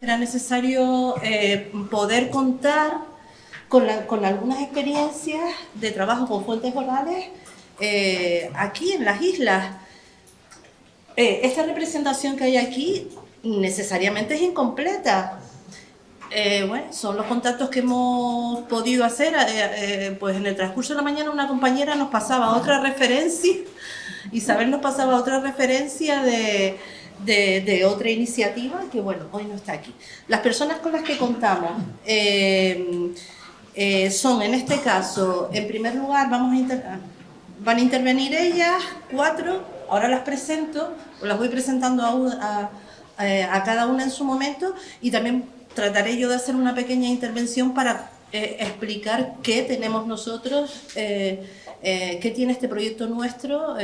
Era necesario poder contar con algunas experiencias de trabajo con fuentes orales aquí en las islas. Esta representación que hay aquí necesariamente es incompleta. Bueno, son los contactos que hemos podido hacer. Pues en el transcurso de la mañana una compañera nos pasaba otra referencia, Isabel nos pasaba otra referencia de otra iniciativa que, bueno, hoy no está aquí. Las personas con las que contamos son, en este caso, en primer lugar, van a intervenir ellas, 4, ahora las presento, o las voy presentando a cada una en su momento, y también trataré yo de hacer una pequeña intervención para explicar qué tenemos nosotros, qué tiene este proyecto nuestro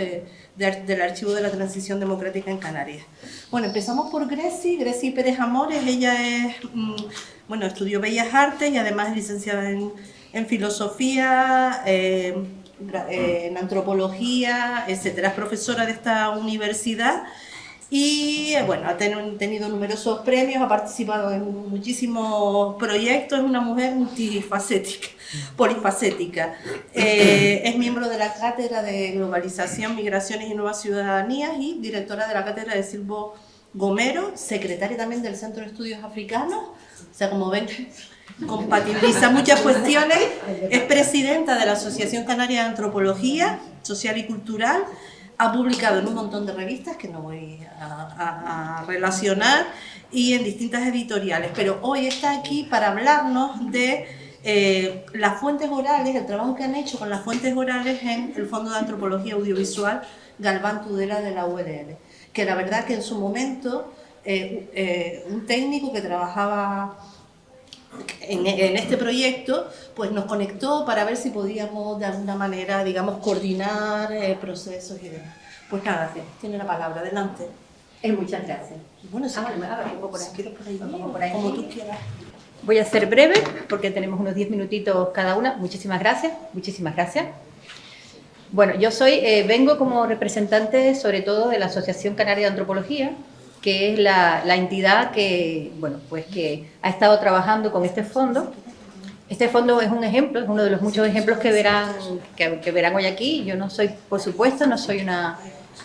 del Archivo de la Transición Democrática en Canarias. Bueno, empezamos por Greci Pérez Amores. Ella es, bueno, estudió Bellas Artes y además es licenciada en Filosofía, en Antropología, etcétera. Es profesora de esta universidad. Y bueno, ha tenido numerosos premios, ha participado en muchísimos proyectos, es una mujer multifacética, polifacética. Es miembro de la Cátedra de Globalización, Migraciones y Nuevas Ciudadanías y directora de la Cátedra de Silvo Gomero, secretaria también del Centro de Estudios Africanos. O sea, como ven, compatibiliza muchas cuestiones. Es presidenta de la Asociación Canaria de Antropología Social y Cultural. Ha publicado en un montón de revistas que no voy a relacionar y en distintas editoriales, pero hoy está aquí para hablarnos de las fuentes orales, el trabajo que han hecho con las fuentes orales en el Fondo de Antropología Audiovisual Galván Tudela de la URL, que la verdad que en su momento un técnico que trabajaba en este proyecto, pues nos conectó para ver si podíamos de alguna manera, digamos, coordinar procesos y demás. Pues nada, tiene la palabra, adelante. Muchas gracias. Bueno, si quieres por ahí, como tú quieras. Voy a ser breve porque tenemos unos 10 minutitos cada una. Muchísimas gracias, muchísimas gracias. Bueno, yo vengo como representante sobre todo de la Asociación Canaria de Antropología, que es la entidad que, bueno, pues que ha estado trabajando con este fondo. Este fondo es un ejemplo, es uno de los muchos ejemplos que verán hoy aquí. Yo no soy, por supuesto, no soy una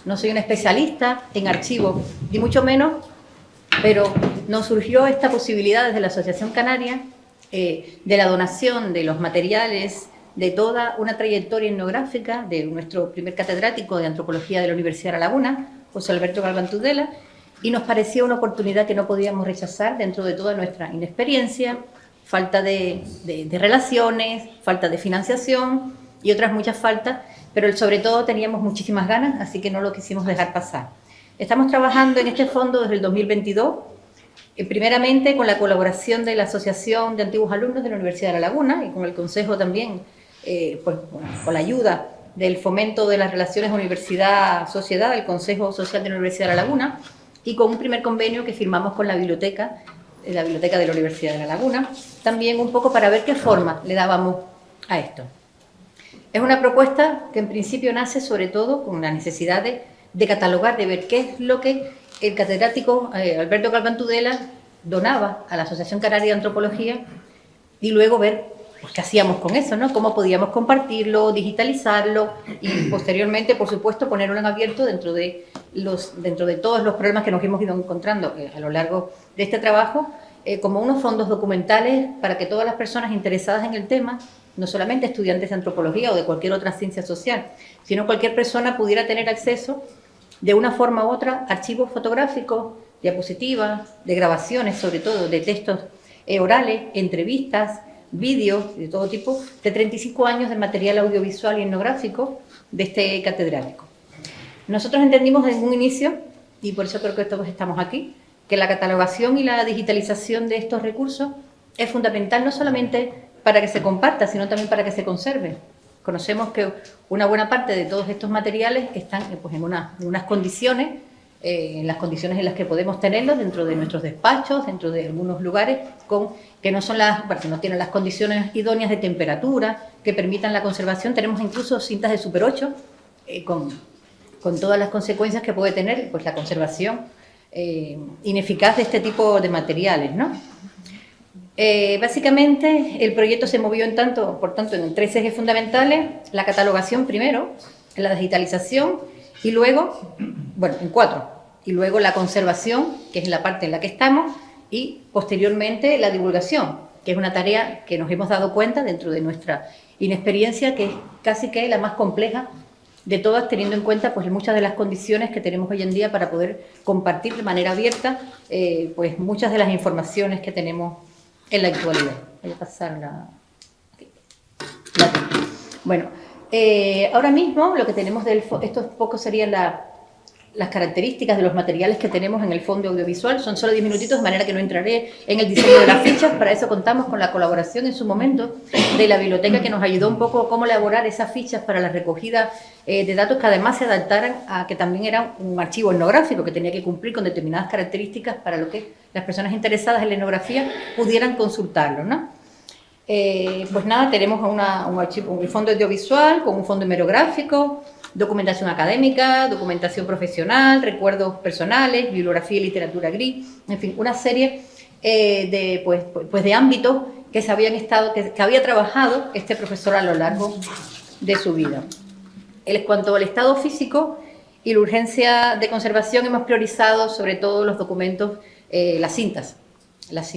especialista en archivos, ni mucho menos, pero nos surgió esta posibilidad desde la Asociación Canaria de la donación de los materiales de toda una trayectoria etnográfica de nuestro primer catedrático de Antropología de la Universidad de La Laguna, José Alberto Galván Tudela, y nos parecía una oportunidad que no podíamos rechazar dentro de toda nuestra inexperiencia, falta de relaciones, falta de financiación y otras muchas faltas, pero sobre todo teníamos muchísimas ganas, así que no lo quisimos dejar pasar. Estamos trabajando en este fondo desde el 2022, primeramente con la colaboración de la Asociación de Antiguos Alumnos de la Universidad de La Laguna y con el Consejo también, pues, con la ayuda del fomento de las relaciones universidad-sociedad, del Consejo Social de la Universidad de La Laguna, y con un primer convenio que firmamos con la biblioteca de la Universidad de La Laguna, también un poco para ver qué forma le dábamos a esto. Es una propuesta que en principio nace sobre todo con la necesidad de catalogar, de ver qué es lo que el catedrático Alberto Galván Tudela donaba a la Asociación Canaria de Antropología y luego ver pues, qué hacíamos con eso, ¿no? Cómo podíamos compartirlo, digitalizarlo y posteriormente, por supuesto, ponerlo en abierto dentro de todos los problemas que nos hemos ido encontrando a lo largo de este trabajo, como unos fondos documentales para que todas las personas interesadas en el tema, no solamente estudiantes de antropología o de cualquier otra ciencia social, sino cualquier persona pudiera tener acceso de una forma u otra a archivos fotográficos, diapositivas, de grabaciones, sobre todo de textos orales, entrevistas, vídeos de todo tipo, de 35 años de material audiovisual y etnográfico de este catedrático. Nosotros entendimos desde un inicio, y por eso creo que todos estamos aquí, que la catalogación y la digitalización de estos recursos es fundamental no solamente para que se comparta, sino también para que se conserve. Conocemos que una buena parte de todos estos materiales están pues, en unas condiciones, en las condiciones en las que podemos tenerlos dentro de nuestros despachos, dentro de algunos lugares que no son que no tienen las condiciones idóneas de temperatura que permitan la conservación. Tenemos incluso cintas de Super 8 con todas las consecuencias que puede tener pues, la conservación ineficaz de este tipo de materiales, ¿no? Básicamente, el proyecto se movió por tanto, en 3 ejes fundamentales: la catalogación primero, la digitalización y luego, bueno, en 4, y luego la conservación, que es la parte en la que estamos, y posteriormente la divulgación, que es una tarea que nos hemos dado cuenta dentro de nuestra inexperiencia, que es casi que la más compleja de todas, teniendo en cuenta pues muchas de las condiciones que tenemos hoy en día para poder compartir de manera abierta pues muchas de las informaciones que tenemos en la actualidad. Voy a pasar Bueno, ahora mismo lo que tenemos esto poco serían las características de los materiales que tenemos en el fondo audiovisual. Son solo 10 minutitos, de manera que no entraré en el diseño de las fichas. Para eso contamos con la colaboración en su momento de la biblioteca, que nos ayudó un poco a cómo elaborar esas fichas para la recogida de datos, que además se adaptaran a que también era un archivo etnográfico que tenía que cumplir con determinadas características para lo que las personas interesadas en la etnografía pudieran consultarlo, ¿no? Pues nada, tenemos un fondo audiovisual con un fondo hemerográfico, documentación académica, documentación profesional, recuerdos personales, bibliografía y literatura gris, en fin, una serie de ámbitos que había trabajado este profesor a lo largo de su vida. En cuanto al estado físico y la urgencia de conservación, hemos priorizado sobre todo los documentos, las cintas, las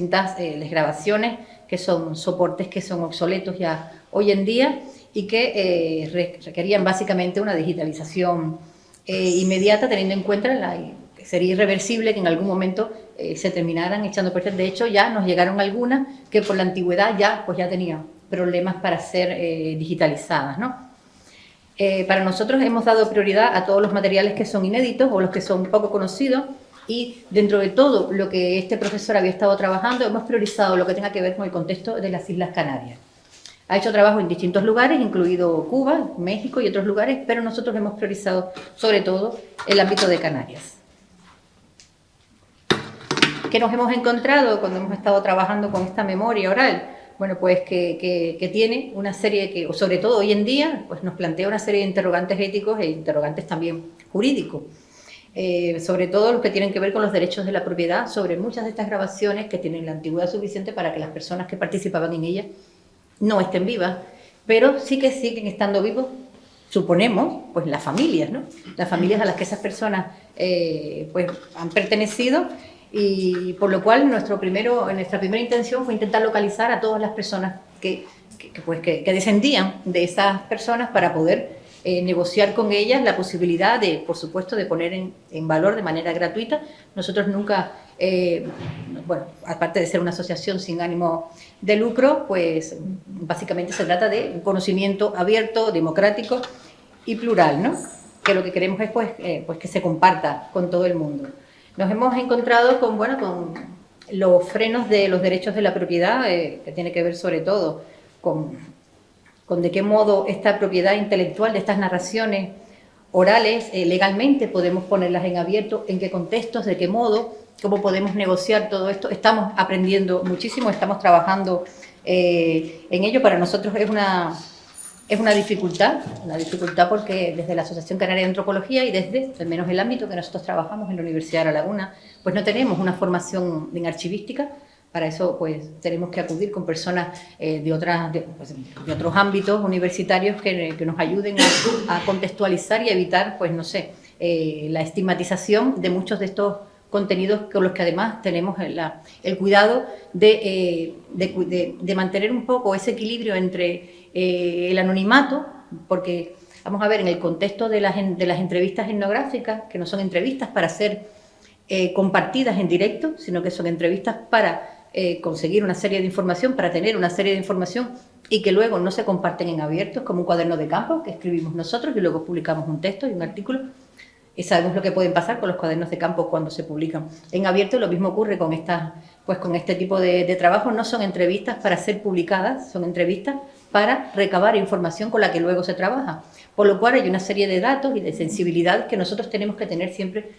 grabaciones, que son soportes que son obsoletos ya hoy en día y que requerían básicamente una digitalización inmediata, teniendo en cuenta que sería irreversible que en algún momento se terminaran echando a perder. De hecho, ya nos llegaron algunas que por la antigüedad ya tenían problemas para ser digitalizadas, ¿no? Para nosotros hemos dado prioridad a todos los materiales que son inéditos o los que son poco conocidos, y dentro de todo lo que este profesor había estado trabajando, hemos priorizado lo que tenga que ver con el contexto de las Islas Canarias. Ha hecho trabajo en distintos lugares, incluido Cuba, México y otros lugares, pero nosotros hemos priorizado sobre todo el ámbito de Canarias. ¿Qué nos hemos encontrado cuando hemos estado trabajando con esta memoria oral? Bueno, pues que tiene una serie que, sobre todo hoy en día, pues nos plantea una serie de interrogantes éticos e interrogantes también jurídicos. Sobre todo los que tienen que ver con los derechos de la propiedad sobre muchas de estas grabaciones que tienen la antigüedad suficiente para que las personas que participaban en ellas no estén vivas, pero sí que siguen estando vivos, suponemos, pues las familias, ¿no? Las familias a las que esas personas pues han pertenecido, y por lo cual nuestra primera intención fue intentar localizar a todas las personas que descendían de esas personas para poder negociar con ellas la posibilidad de, por supuesto, de poner en valor de manera gratuita. Nosotros nunca, aparte de ser una asociación sin ánimo de lucro, pues básicamente se trata de un conocimiento abierto, democrático y plural, ¿no? Que lo que queremos es pues que se comparta con todo el mundo. Nos hemos encontrado con los frenos de los derechos de la propiedad, que tiene que ver sobre todo con de qué modo esta propiedad intelectual de estas narraciones orales legalmente podemos ponerlas en abierto, en qué contextos, de qué modo, cómo podemos negociar todo esto. Estamos aprendiendo muchísimo, estamos trabajando en ello. Para nosotros es una dificultad porque desde la Asociación Canaria de Antropología y desde, al menos el ámbito que nosotros trabajamos en la Universidad de La Laguna, pues no tenemos una formación en archivística. Para eso pues tenemos que acudir con personas de otros ámbitos universitarios que nos ayuden a contextualizar y evitar, pues no sé, la estigmatización de muchos de estos contenidos con los que además tenemos el cuidado de mantener un poco ese equilibrio entre el anonimato, porque vamos a ver, en el contexto de las entrevistas etnográficas, que no son entrevistas para ser compartidas en directo, sino que son entrevistas para conseguir una serie de información, para tener una serie de información y que luego no se comparten en abierto, como un cuaderno de campo que escribimos nosotros y luego publicamos un texto y un artículo. Y sabemos lo que pueden pasar con los cuadernos de campo cuando se publican en abierto. Lo mismo ocurre con este tipo de trabajos. No son entrevistas para ser publicadas, son entrevistas para recabar información con la que luego se trabaja. Por lo cual hay una serie de datos y de sensibilidad que nosotros tenemos que tener siempre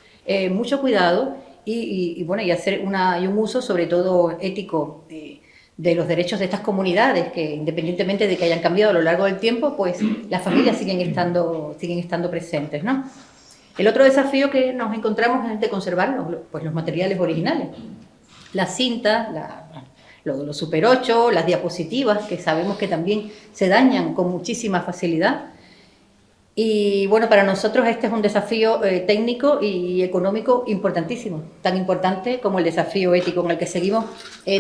mucho cuidado y hacer un uso sobre todo ético de los derechos de estas comunidades, que independientemente de que hayan cambiado a lo largo del tiempo, pues las familias siguen estando presentes, ¿no? El otro desafío que nos encontramos es el de conservar los materiales originales. Las cintas, los Super 8, las diapositivas, que sabemos que también se dañan con muchísima facilidad. Y bueno, para nosotros este es un desafío técnico y económico importantísimo, tan importante como el desafío ético en el que seguimos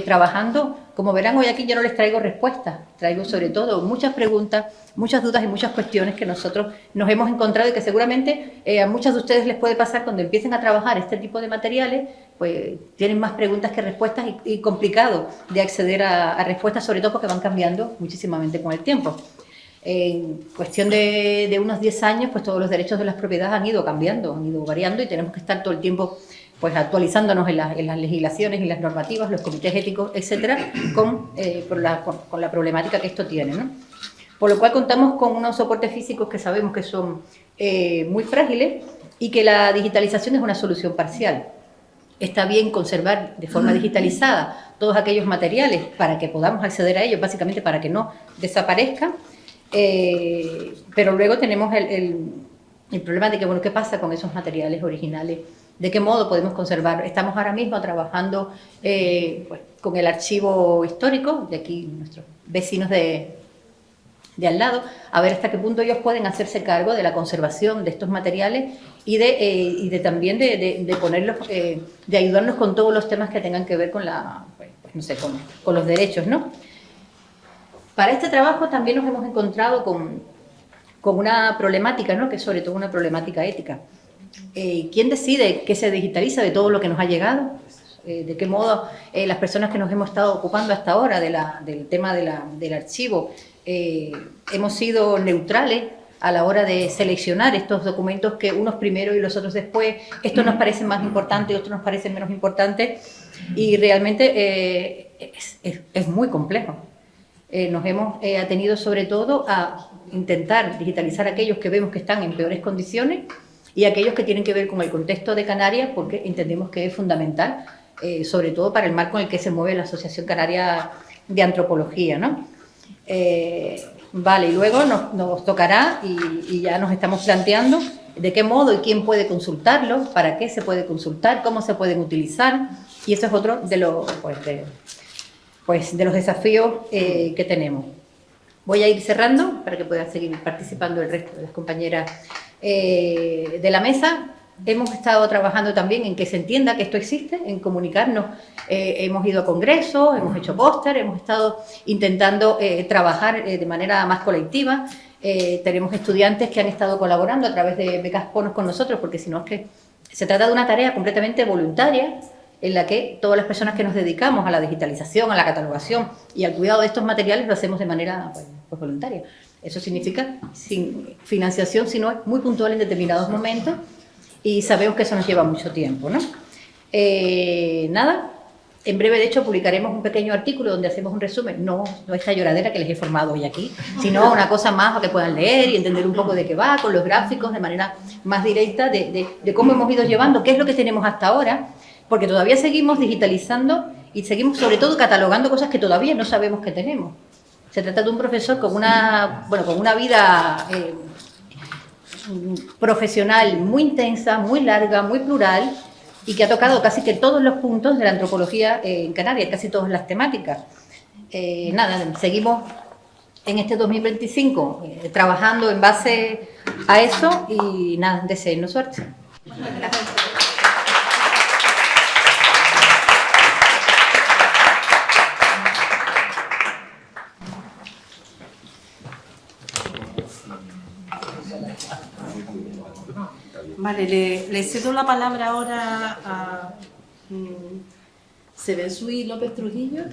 trabajando. Como verán, hoy aquí yo no les traigo respuestas, traigo sobre todo muchas preguntas, muchas dudas y muchas cuestiones que nosotros nos hemos encontrado y que seguramente a muchos de ustedes les puede pasar cuando empiecen a trabajar este tipo de materiales, pues tienen más preguntas que respuestas y complicado de acceder a respuestas, sobre todo porque van cambiando muchísimamente con el tiempo. En cuestión de unos 10 años, pues todos los derechos de las propiedades han ido cambiando, han ido variando y tenemos que estar todo el tiempo pues actualizándonos en las legislaciones y las normativas, los comités éticos, etcétera, con la problemática que esto tiene, ¿no? Por lo cual contamos con unos soportes físicos que sabemos que son muy frágiles y que la digitalización es una solución parcial. Está bien conservar de forma digitalizada todos aquellos materiales para que podamos acceder a ellos, básicamente para que no desaparezcan. Pero luego tenemos el problema de que, bueno, ¿qué pasa con esos materiales originales? ¿De qué modo podemos conservar? Estamos ahora mismo trabajando pues, con el archivo histórico, de aquí nuestros vecinos de al lado, a ver hasta qué punto ellos pueden hacerse cargo de la conservación de estos materiales y también de ponerlos, de ayudarnos con todos los temas que tengan que ver con con los derechos, ¿no? Para este trabajo también nos hemos encontrado con una problemática, ¿no? Que es sobre todo una problemática ética. ¿Quién decide qué se digitaliza de todo lo que nos ha llegado? ¿De qué modo las personas que nos hemos estado ocupando hasta ahora del tema del archivo hemos sido neutrales a la hora de seleccionar estos documentos, que unos primero y los otros después? Estos nos parecen más importantes y otros nos parecen menos importantes, y realmente es muy complejo. Nos hemos atenido sobre todo a intentar digitalizar aquellos que vemos que están en peores condiciones y aquellos que tienen que ver con el contexto de Canarias, porque entendemos que es fundamental, sobre todo para el marco en el que se mueve la Asociación Canaria de Antropología, ¿no? Vale, y luego nos tocará, y ya nos estamos planteando de qué modo y quién puede consultarlo, para qué se puede consultar, cómo se pueden utilizar, y eso es otro de los desafíos que tenemos. Voy a ir cerrando para que puedan seguir participando el resto de las compañeras de la mesa. Hemos estado trabajando también en que se entienda que esto existe, en comunicarnos. Hemos ido a congresos, hemos hecho póster, hemos estado intentando trabajar de manera más colectiva. Tenemos estudiantes que han estado colaborando a través de becas bonos con nosotros, porque si no es que se trata de una tarea completamente voluntaria, en la que todas las personas que nos dedicamos a la digitalización, a la catalogación y al cuidado de estos materiales lo hacemos de manera pues voluntaria. Eso significa sin financiación, sino muy puntual en determinados momentos, y sabemos que eso nos lleva mucho tiempo, ¿no? Nada, en breve de hecho publicaremos un pequeño artículo donde hacemos un resumen, no esta lloradera que les he formado hoy aquí, sino una cosa más para que puedan leer y entender un poco de qué va, con los gráficos de manera más directa de cómo hemos ido llevando, qué es lo que tenemos hasta ahora, porque todavía seguimos digitalizando y seguimos sobre todo catalogando cosas que todavía no sabemos que tenemos. Se trata de un profesor con una vida profesional muy intensa, muy larga, muy plural, y que ha tocado casi que todos los puntos de la antropología en Canarias, casi todas las temáticas. Nada, seguimos en este 2025 trabajando en base a eso, y nada, deseenos suerte. Gracias. Vale, le cedo la palabra ahora a Sebensui López Trujillo,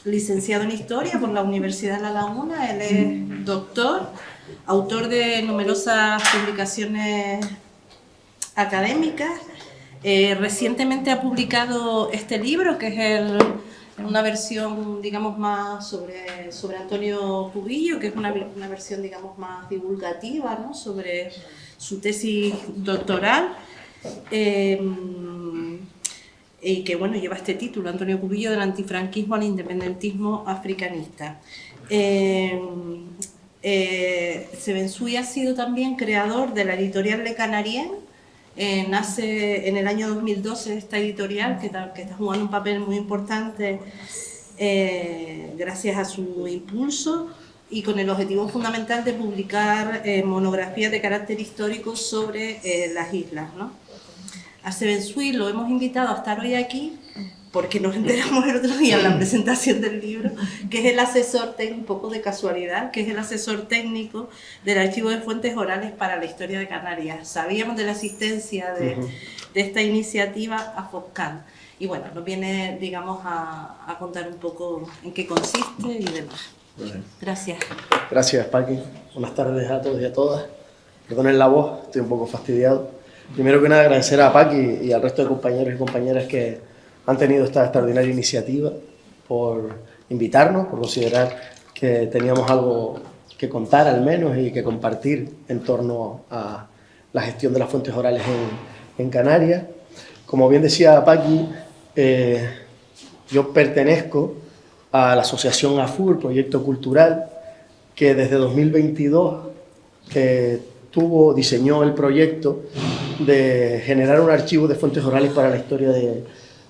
licenciado en Historia por la Universidad de La Laguna. Él es doctor, autor de numerosas publicaciones académicas. Recientemente ha publicado este libro, que es una versión, digamos, más sobre Antonio Cubillo, que es una versión, digamos, más divulgativa, ¿no?, sobre su tesis doctoral, y que, bueno, lleva este título, Antonio Cubillo, del antifranquismo al independentismo africanista. Sebensui ha sido también creador de la editorial Le Canarien. Nace en el año 2012 esta editorial que está jugando un papel muy importante gracias a su impulso y con el objetivo fundamental de publicar monografías de carácter histórico sobre las islas, ¿no? A Sebensui lo hemos invitado a estar hoy aquí porque nos enteramos el otro día en la presentación del libro, que es el asesor técnico, un poco de casualidad, que es el asesor técnico del Archivo de Fuentes Orales para la Historia de Canarias. Sabíamos de la asistencia de esta iniciativa a FOSCAN. Y bueno, nos viene, digamos, a contar un poco en qué consiste y demás. Gracias. Gracias, Paqui. Buenas tardes a todos y a todas. Perdonen la voz, estoy un poco fastidiado. Primero que nada, agradecer a Paqui y al resto de compañeros y compañeras que han tenido esta extraordinaria iniciativa, por invitarnos, por considerar que teníamos algo que contar al menos y que compartir en torno a la gestión de las fuentes orales en Canarias. Como bien decía Paqui, yo pertenezco a la asociación AFUR, Proyecto Cultural, que desde 2022 diseñó el proyecto de generar un archivo de fuentes orales para la historia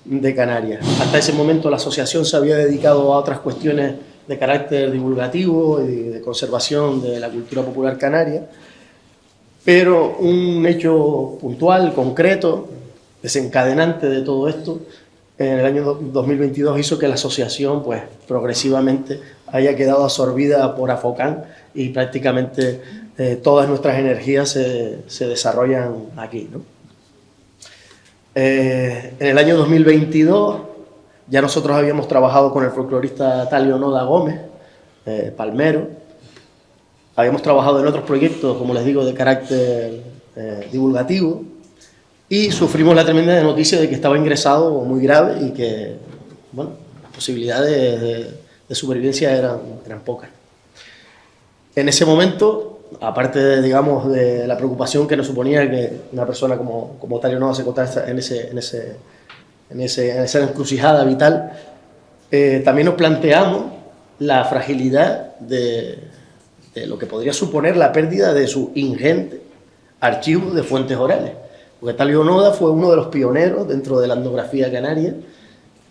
de Canarias. Hasta ese momento la asociación se había dedicado a otras cuestiones de carácter divulgativo y de conservación de la cultura popular canaria, pero un hecho puntual, concreto, desencadenante de todo esto, en el año 2022 hizo que la asociación pues, progresivamente haya quedado absorbida por AFOCAN y prácticamente todas nuestras energías se desarrollan aquí, ¿no? En el año 2022 ya nosotros habíamos trabajado con el folclorista Talio Noda Gómez, palmero. Habíamos trabajado en otros proyectos, como les digo, de carácter divulgativo, y sufrimos la tremenda noticia de que estaba ingresado muy grave y que, bueno, las posibilidades de supervivencia eran pocas. En ese momento, aparte digamos, de la preocupación que nos suponía que una persona como Talio Noda se encontrara en esa encrucijada vital, también nos planteamos la fragilidad de lo que podría suponer la pérdida de su ingente archivo de fuentes orales. Porque Talio Noda fue uno de los pioneros dentro de la etnografía canaria.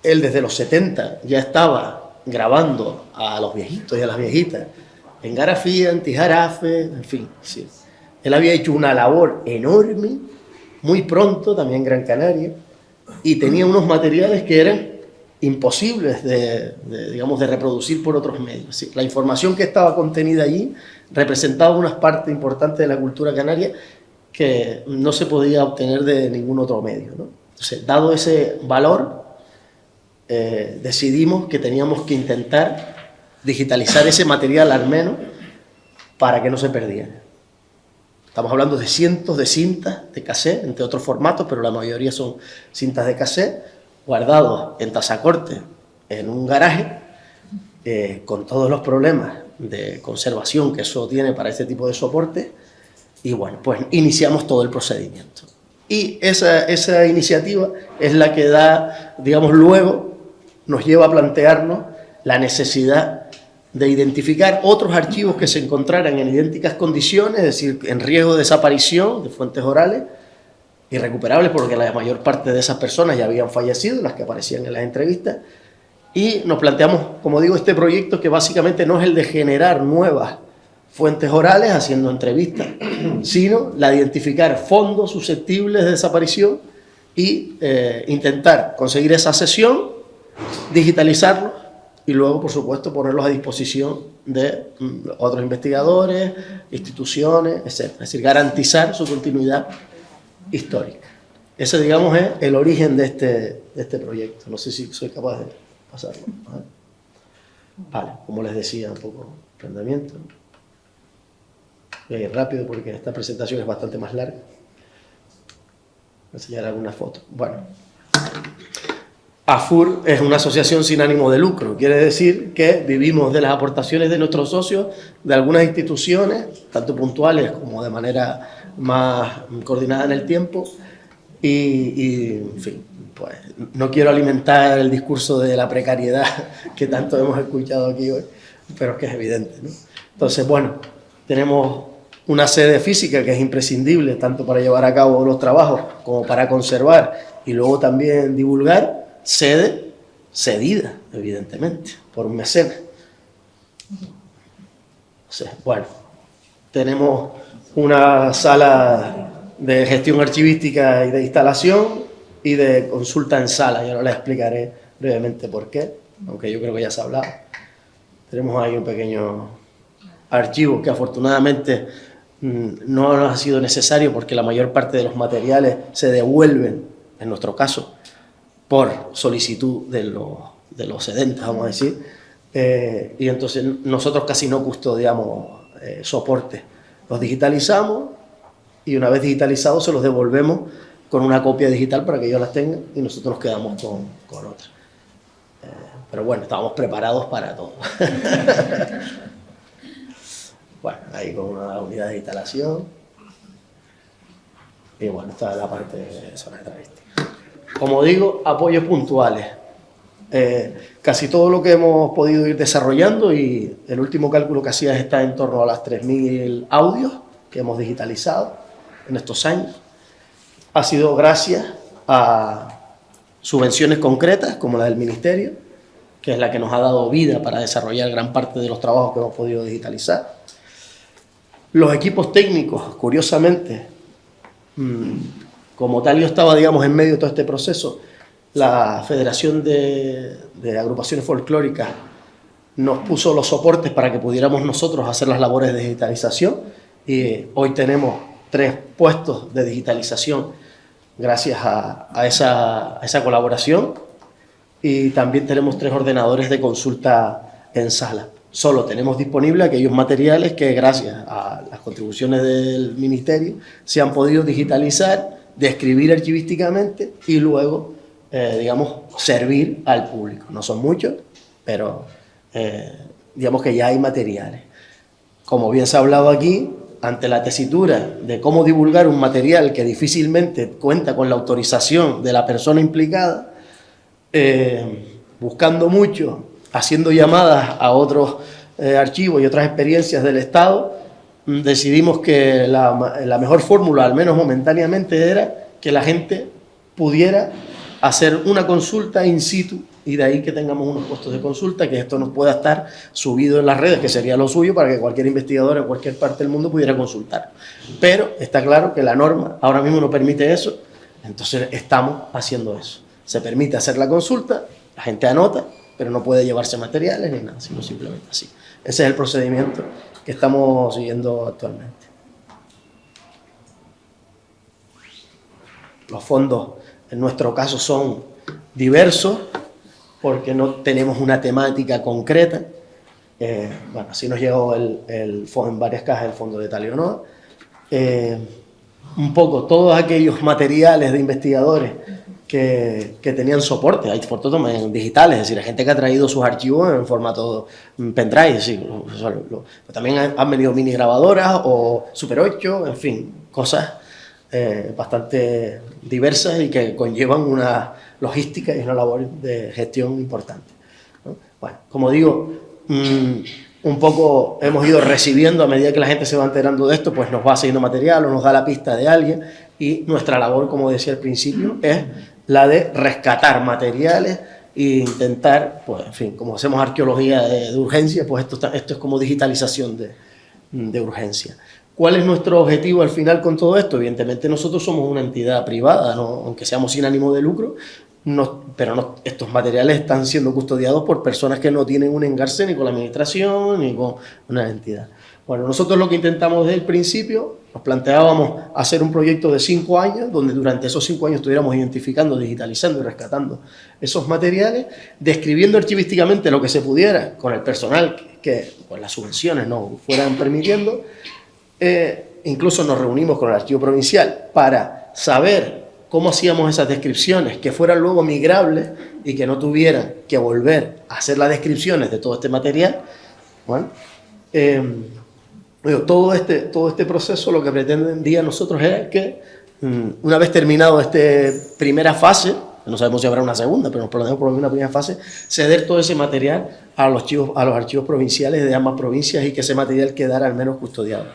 Él desde los 70 ya estaba grabando a los viejitos y a las viejitas en Garafía, en Tijarafe, en fin. Sí. Él había hecho una labor enorme, muy pronto, también en Gran Canaria, y tenía unos materiales que eran imposibles de reproducir por otros medios. Sí. La información que estaba contenida allí representaba una parte importante de la cultura canaria que no se podía obtener de ningún otro medio, ¿no? Entonces, dado ese valor, decidimos que teníamos que intentar digitalizar ese material al menos para que no se perdiera. Estamos hablando de cientos de cintas de cassette, entre otros formatos, pero la mayoría son cintas de cassette, guardados en tasacorte en un garaje, con todos los problemas de conservación que eso tiene para este tipo de soporte. Y bueno, pues iniciamos todo el procedimiento. Y esa iniciativa es la que luego nos lleva a plantearnos la necesidad de identificar otros archivos que se encontraran en idénticas condiciones, es decir, en riesgo de desaparición de fuentes orales, irrecuperables porque la mayor parte de esas personas ya habían fallecido, las que aparecían en las entrevistas, y nos planteamos, como digo, este proyecto que básicamente no es el de generar nuevas fuentes orales haciendo entrevistas, sino la de identificar fondos susceptibles de desaparición y intentar conseguir esa sesión, digitalizarlos y luego, por supuesto, ponerlos a disposición de otros investigadores, instituciones, etc. Es decir, garantizar su continuidad histórica. Ese, digamos, es el origen de este proyecto. No sé si soy capaz de pasarlo. Vale, como les decía, un poco de planteamiento. Voy a ir rápido porque esta presentación es bastante más larga. Voy a enseñar algunas fotos. Bueno, AFUR es una asociación sin ánimo de lucro. Quiere decir que vivimos de las aportaciones de nuestros socios, de algunas instituciones, tanto puntuales como de manera más coordinada en el tiempo. Y en fin, pues no quiero alimentar el discurso de la precariedad que tanto hemos escuchado aquí hoy, pero es que es evidente, ¿no? Entonces, bueno, tenemos una sede física que es imprescindible tanto para llevar a cabo los trabajos como para conservar y luego también divulgar, sede cedida, evidentemente, por un mecenas. Entonces, bueno, tenemos una sala de gestión archivística y de instalación y de consulta en sala. Yo no les explicaré brevemente por qué, aunque yo creo que ya se ha hablado. Tenemos ahí un pequeño archivo que afortunadamente no ha sido necesario porque la mayor parte de los materiales se devuelven, en nuestro caso, por solicitud de los cedentes, vamos a decir, y entonces nosotros casi no custodiamos soportes. Los digitalizamos y una vez digitalizados se los devolvemos con una copia digital para que ellos las tengan y nosotros nos quedamos con otras. Pero bueno, estábamos preparados para todo. Bueno, ahí con una unidad de instalación. Y bueno, esta es la parte de zona estadística. Como digo, apoyos puntuales. Casi todo lo que hemos podido ir desarrollando, y el último cálculo que hacía está en torno a las 3.000 audios que hemos digitalizado en estos años, ha sido gracias a subvenciones concretas como la del Ministerio, que es la que nos ha dado vida para desarrollar gran parte de los trabajos que hemos podido digitalizar. Los equipos técnicos, curiosamente, como tal yo estaba, digamos, en medio de todo este proceso, la Federación de Agrupaciones Folclóricas nos puso los soportes para que pudiéramos nosotros hacer las labores de digitalización y hoy tenemos 3 puestos de digitalización gracias a esa colaboración y también tenemos 3 ordenadores de consulta en sala. Solo tenemos disponibles aquellos materiales que gracias a las contribuciones del Ministerio se han podido digitalizar, describir archivísticamente y luego, digamos, servir al público. No son muchos, pero digamos que ya hay materiales. Como bien se ha hablado aquí, ante la tesitura de cómo divulgar un material que difícilmente cuenta con la autorización de la persona implicada, buscando mucho, haciendo llamadas a otros archivos y otras experiencias del Estado, decidimos que la mejor fórmula, al menos momentáneamente, era que la gente pudiera hacer una consulta in situ y de ahí que tengamos unos puestos de consulta, que esto nos pueda estar subido en las redes, que sería lo suyo para que cualquier investigador en cualquier parte del mundo pudiera consultar. Pero está claro que la norma ahora mismo no permite eso, entonces estamos haciendo eso. Se permite hacer la consulta, la gente anota, pero no puede llevarse materiales ni nada, sino simplemente así. Ese es el procedimiento que estamos siguiendo actualmente. Los fondos, en nuestro caso, son diversos porque no tenemos una temática concreta. Bueno, así nos llegó el fondo en varias cajas el fondo de Talionoa. Un poco todos aquellos materiales de investigadores que tenían soporte, hay fotos digitales, es decir, hay gente que ha traído sus archivos en formato pendrive, es decir, también han venido mini grabadoras o Super 8, en fin, cosas bastante diversas y que conllevan una logística y una labor de gestión importante, ¿no? Bueno, como digo, un poco hemos ido recibiendo a medida que la gente se va enterando de esto, pues nos va siguiendo material o nos da la pista de alguien y nuestra labor, como decía al principio, es la de rescatar materiales e intentar, pues en fin, como hacemos arqueología de urgencia, pues esto es como digitalización de urgencia. ¿Cuál es nuestro objetivo al final con todo esto? Evidentemente nosotros somos una entidad privada, ¿no? Aunque seamos sin ánimo de lucro, pero estos materiales están siendo custodiados por personas que no tienen un engarce ni con la administración ni con una entidad. Bueno, nosotros lo que intentamos desde el principio, nos planteábamos hacer un proyecto de 5 años, donde durante esos 5 años estuviéramos identificando, digitalizando y rescatando esos materiales, describiendo archivísticamente lo que se pudiera con el personal que pues, las subvenciones nos fueran permitiendo. Incluso nos reunimos con el Archivo Provincial para saber cómo hacíamos esas descripciones, que fueran luego migrables y que no tuvieran que volver a hacer las descripciones de todo este material. Bueno, todo este proceso lo que pretendía nosotros era que una vez terminado esta primera fase, no sabemos si habrá una segunda, pero nos planteamos por lo menos una primera fase, ceder todo ese material a los archivos provinciales de ambas provincias y que ese material quedara al menos custodiado.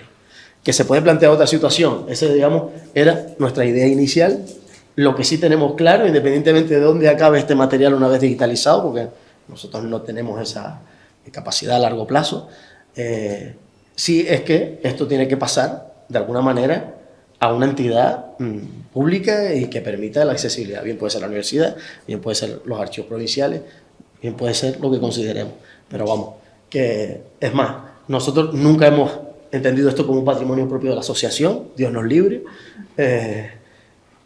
Que se puede plantear otra situación, esa, digamos, era nuestra idea inicial. Lo que sí tenemos claro, independientemente de dónde acabe este material una vez digitalizado, porque nosotros no tenemos esa capacidad a largo plazo, sí es que esto tiene que pasar, de alguna manera, a una entidad pública y que permita la accesibilidad. Bien puede ser la universidad, bien puede ser los archivos provinciales, bien puede ser lo que consideremos. Pero vamos, que es más, nosotros nunca hemos entendido esto como un patrimonio propio de la asociación, Dios nos libre.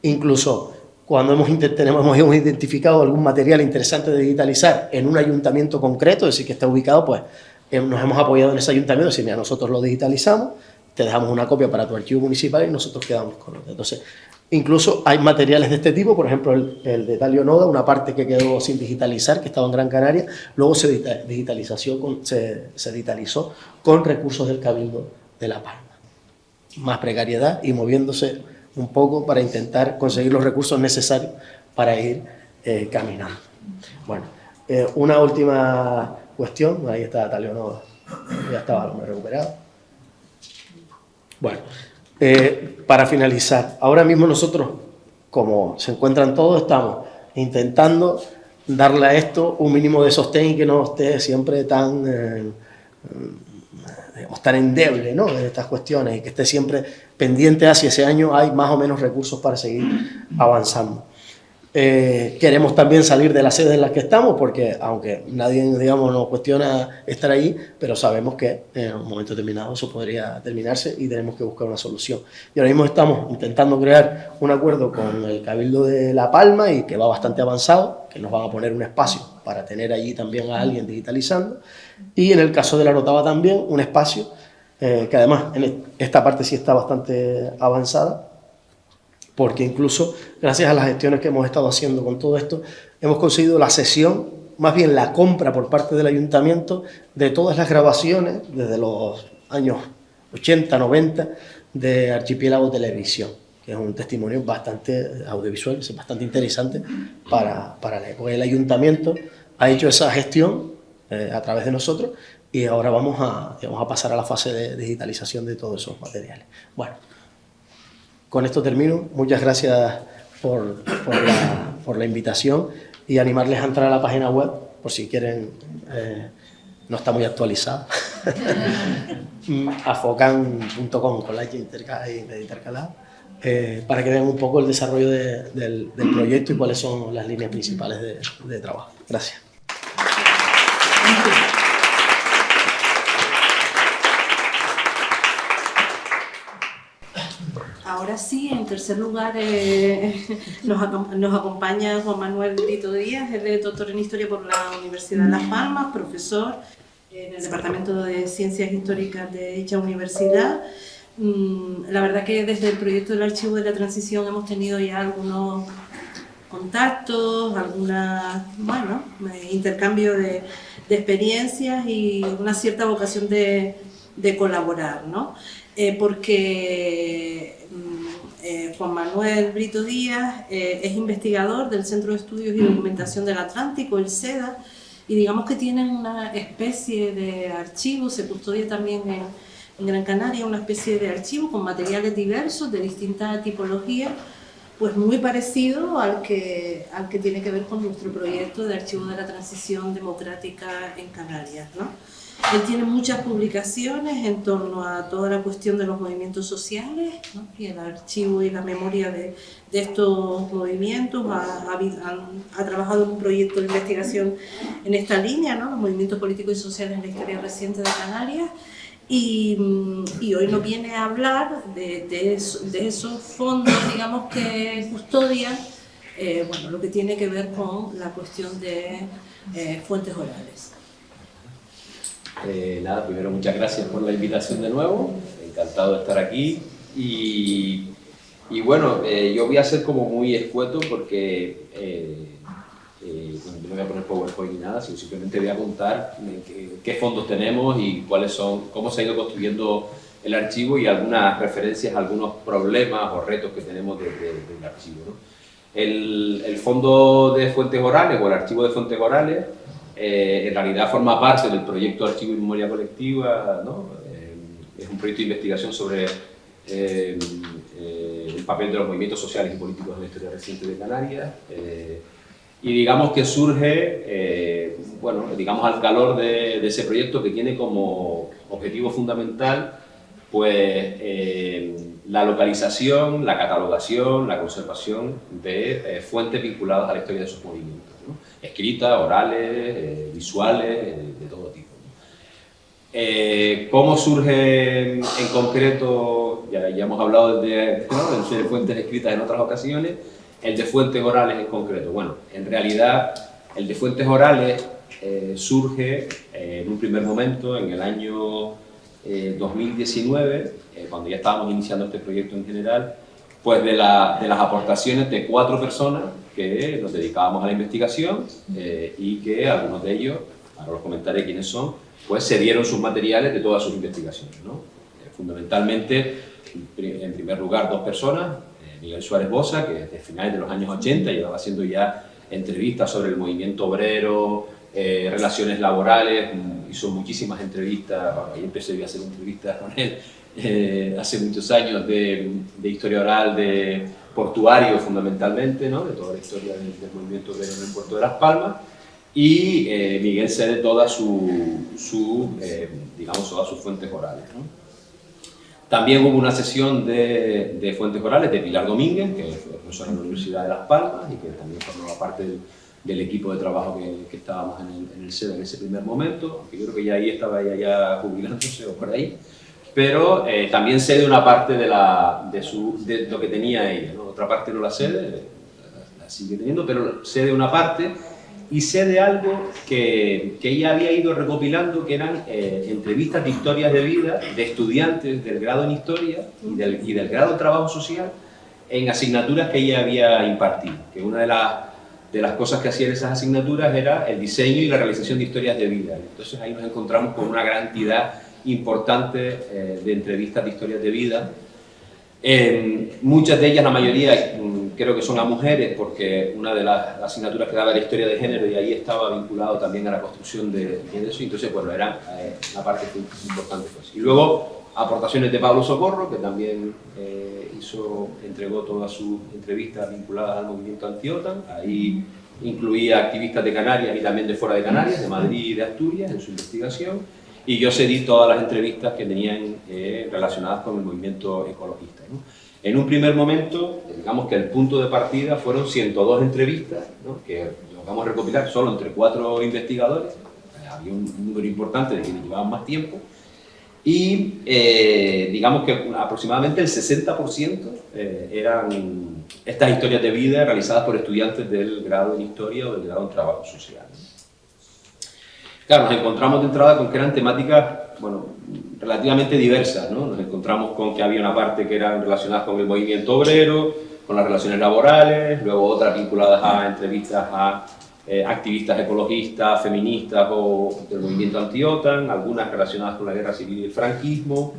Incluso cuando hemos identificado algún material interesante de digitalizar en un ayuntamiento concreto, es decir, que está ubicado, pues nos hemos apoyado en ese ayuntamiento, es decir, mira, nosotros lo digitalizamos, te dejamos una copia para tu archivo municipal y nosotros quedamos con otra. Entonces, incluso hay materiales de este tipo, por ejemplo, el de Talio Noda, una parte que quedó sin digitalizar, que estaba en Gran Canaria, luego se digitalizó con recursos del Cabildo de La Palma. Más precariedad y moviéndose un poco para intentar conseguir los recursos necesarios para ir caminando. Bueno, una última cuestión, ahí está Talio Noda, ya estaba lo recuperado. Bueno, para finalizar, ahora mismo nosotros, como se encuentran todos, estamos intentando darle a esto un mínimo de sostén y que no esté siempre tan endeble, ¿no?, en estas cuestiones, y que esté siempre pendiente a si ese año hay más o menos recursos para seguir avanzando. Queremos también salir de la sede en la que estamos, porque aunque nadie, digamos, nos cuestiona estar ahí, pero sabemos que en un momento determinado eso podría terminarse y tenemos que buscar una solución. Y ahora mismo estamos intentando crear un acuerdo con el Cabildo de La Palma, y que va bastante avanzado, que nos van a poner un espacio para tener allí también a alguien digitalizando, y en el caso de La Orotava también un espacio, que además en esta parte sí está bastante avanzada, porque incluso gracias a las gestiones que hemos estado haciendo con todo esto, hemos conseguido la cesión, más bien la compra por parte del ayuntamiento de todas las grabaciones desde los años 80, 90 de Archipiélago Televisión, que es un testimonio bastante audiovisual, es bastante interesante para la época. El ayuntamiento ha hecho esa gestión a través de nosotros, y ahora vamos a pasar a la fase de digitalización de todos esos materiales. Bueno, con esto termino. Muchas gracias por la invitación, y animarles a entrar a la página web por si quieren, no está muy actualizada, afocan.com con la intercalada, para que vean un poco el desarrollo del proyecto y cuáles son las líneas principales de trabajo. Gracias. Ahora sí, en tercer lugar, nos acompaña Juan Manuel Brito Díaz, él es doctor en Historia por la Universidad de Las Palmas, profesor en el Departamento de Ciencias Históricas de dicha universidad. La verdad que desde el proyecto del Archivo de la Transición hemos tenido ya algunos contactos, intercambio de experiencias y una cierta vocación de colaborar, ¿no? Porque Juan Manuel Brito Díaz es investigador del Centro de Estudios y Documentación del Atlántico, el CEDA, y digamos que tiene una especie de archivo, se custodia también en Gran Canaria, una especie de archivo con materiales diversos de distintas tipologías, pues muy parecido al que tiene que ver con nuestro proyecto de Archivo de la Transición Democrática en Canarias, ¿no? Él tiene muchas publicaciones en torno a toda la cuestión de los movimientos sociales, ¿no? Y el archivo y la memoria de estos movimientos. Ha trabajado en un proyecto de investigación en esta línea, ¿no? Los movimientos políticos y sociales en la historia reciente de Canarias. Y hoy nos viene a hablar de esos fondos, digamos, que custodian lo que tiene que ver con la cuestión de fuentes orales. Primero muchas gracias por la invitación de nuevo, encantado de estar aquí y bueno, yo voy a ser como muy escueto porque no voy a poner PowerPoint ni nada, sino simplemente voy a contar qué fondos tenemos y cómo se ha ido construyendo el archivo y algunas referencias a algunos problemas o retos que tenemos del archivo, ¿no? El fondo de fuentes orales o el archivo de fuentes orales en realidad forma parte del proyecto Archivo y Memoria Colectiva, ¿no? Es un proyecto de investigación sobre el papel de los movimientos sociales y políticos en la historia reciente de Canarias. Y digamos que surge, bueno, digamos al calor de ese proyecto que tiene como objetivo fundamental pues la localización, la catalogación, la conservación de fuentes vinculadas a la historia de esos movimientos, ¿no? Escritas, orales, visuales, de todo tipo, ¿no? ¿Cómo surge en concreto? Ya hemos hablado de fuentes escritas en otras ocasiones. El de fuentes orales en concreto. Bueno, en realidad el de fuentes orales surge en un primer momento en el año 2019, cuando ya estábamos iniciando este proyecto en general, pues de las aportaciones de 4 personas que nos dedicábamos a la investigación y que algunos de ellos, ahora los comentaré quiénes son, pues se dieron sus materiales de todas sus investigaciones, ¿no? Fundamentalmente, en primer lugar, 2 personas, Miguel Suárez Bosa, que desde finales de los años 80 llevaba haciendo ya entrevistas sobre el movimiento obrero, relaciones laborales, hizo muchísimas entrevistas, bueno, ahí empecé a hacer entrevistas con él hace muchos años de historia oral, de portuario fundamentalmente, ¿no? De toda la historia del movimiento obrero en el puerto de Las Palmas, y Miguel cede todas digamos, todas sus fuentes orales, ¿no? También hubo una sesión de fuentes orales de Pilar Domínguez, que es profesora en la Universidad de Las Palmas y que también formaba parte del equipo de trabajo que estábamos en el SEDA en ese primer momento, aunque yo creo que ya ahí estaba ya jubilándose o por ahí, pero también cede una parte de lo que tenía ella, ¿no? Otra parte no la cede, la sigue teniendo, pero cede una parte y cede algo que ella había ido recopilando, que eran entrevistas de historias de vida de estudiantes del grado en Historia y del grado de Trabajo Social en asignaturas que ella había impartido, que una de las cosas que hacían esas asignaturas era el diseño y la realización de historias de vida. Entonces ahí nos encontramos con una gran cantidad importante de entrevistas de historias de vida. Muchas de ellas, la mayoría, creo que son a mujeres, porque una de las asignaturas que daba era historia de género y ahí estaba vinculado también a la construcción de eso. Entonces, bueno, era una parte importante. Pues. Y luego, aportaciones de Pablo Socorro, que también entregó todas sus entrevistas vinculadas al movimiento anti-OTAN. Ahí incluía activistas de Canarias y también de fuera de Canarias, de Madrid y de Asturias, en su investigación. Y yo cedí todas las entrevistas que tenían relacionadas con el movimiento ecologista, ¿no? En un primer momento, digamos que el punto de partida fueron 102 entrevistas, ¿no? Que logramos recopilar solo entre 4 investigadores. Había un número importante de quienes llevaban más tiempo. Y digamos que aproximadamente el 60% eran estas historias de vida realizadas por estudiantes del grado en Historia o del grado en Trabajo Social, ¿no? Claro, nos encontramos de entrada con que eran temáticas, bueno, relativamente diversas, ¿no? Nos encontramos con que había una parte que eran relacionadas con el movimiento obrero, con las relaciones laborales, luego otras vinculadas a entrevistas a activistas ecologistas, feministas o del movimiento anti-OTAN, algunas relacionadas con la guerra civil y el franquismo.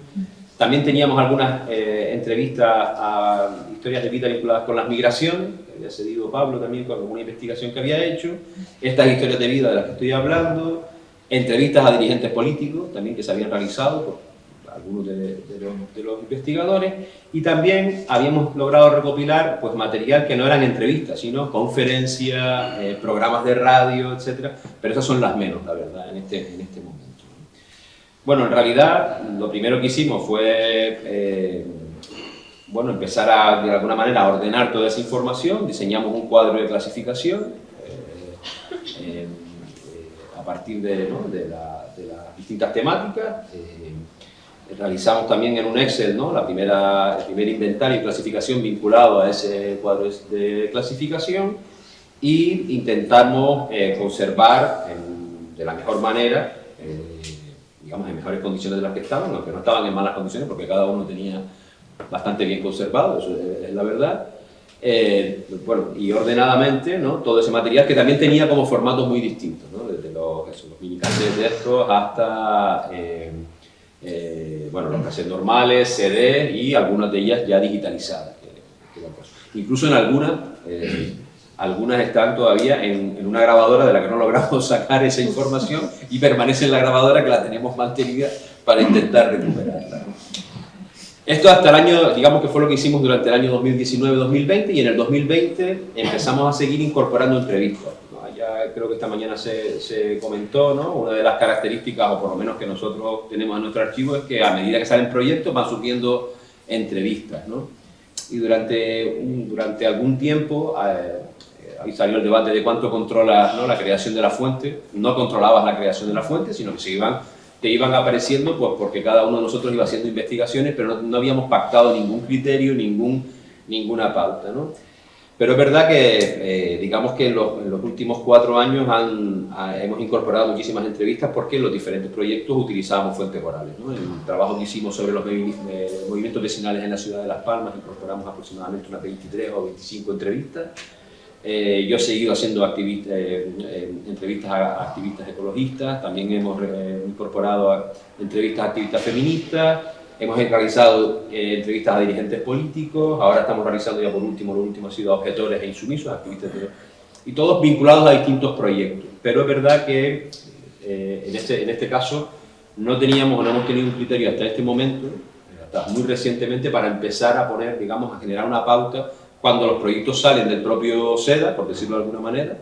También teníamos algunas entrevistas a historias de vida vinculadas con las migraciones, que había cedido Pablo también con alguna investigación que había hecho, estas historias de vida de las que estoy hablando, entrevistas a dirigentes políticos también que se habían realizado por algunos de los investigadores, y también habíamos logrado recopilar pues, material que no eran entrevistas, sino conferencias, programas de radio, etc. Pero esas son las menos, la verdad, en este momento. Bueno, en realidad, lo primero que hicimos fue bueno, empezar a, de alguna manera, a ordenar toda esa información. Diseñamos un cuadro de clasificación a partir de las distintas temáticas. Realizamos también en un Excel, ¿no? el primer inventario y clasificación vinculado a ese cuadro de clasificación, y intentamos conservar de la mejor manera, digamos, en mejores condiciones de las que estaban, aunque no estaban en malas condiciones porque cada uno tenía bastante bien conservado, eso es la verdad. Bueno, y ordenadamente, ¿no? Todo ese material que también tenía como formatos muy distintos, ¿no? Desde los mini-cassettes de estos hasta bueno, los cassettes normales, CD y algunas de ellas ya digitalizadas. Incluso en algunas están todavía en una grabadora de la que no logramos sacar esa información y permanece en la grabadora, que la tenemos mantenida para intentar recuperarla. Esto hasta el año, digamos que fue lo que hicimos durante el año 2019-2020, y en el 2020 empezamos a seguir incorporando entrevistas. Ya creo que esta mañana se comentó, ¿no? Una de las características, o por lo menos que nosotros tenemos en nuestro archivo, es que a medida que salen proyectos van surgiendo entrevistas, ¿no? Y durante algún tiempo ahí salió el debate de cuánto controlas, ¿no?, la creación de la fuente. No controlabas la creación de la fuente, sino que te iban apareciendo, pues porque cada uno de nosotros iba haciendo investigaciones, pero no habíamos pactado ningún criterio, ninguna pauta, ¿no? Pero es verdad que, digamos que en los últimos 4 años hemos incorporado muchísimas entrevistas, porque en los diferentes proyectos utilizábamos fuentes orales, ¿no? En el trabajo que hicimos sobre los movimientos vecinales en la ciudad de Las Palmas incorporamos aproximadamente unas 23 o 25 entrevistas. Yo he seguido haciendo entrevistas a activistas ecologistas, también hemos incorporado entrevistas a activistas feministas, hemos realizado entrevistas a dirigentes políticos, ahora estamos realizando ya lo último ha sido a objetores e insumisos, activistas y todos vinculados a distintos proyectos. Pero es verdad que en este caso no hemos tenido un criterio hasta este momento, hasta muy recientemente, para empezar a poner, digamos, a generar una pauta cuando los proyectos salen del propio SEDA, por decirlo de alguna manera,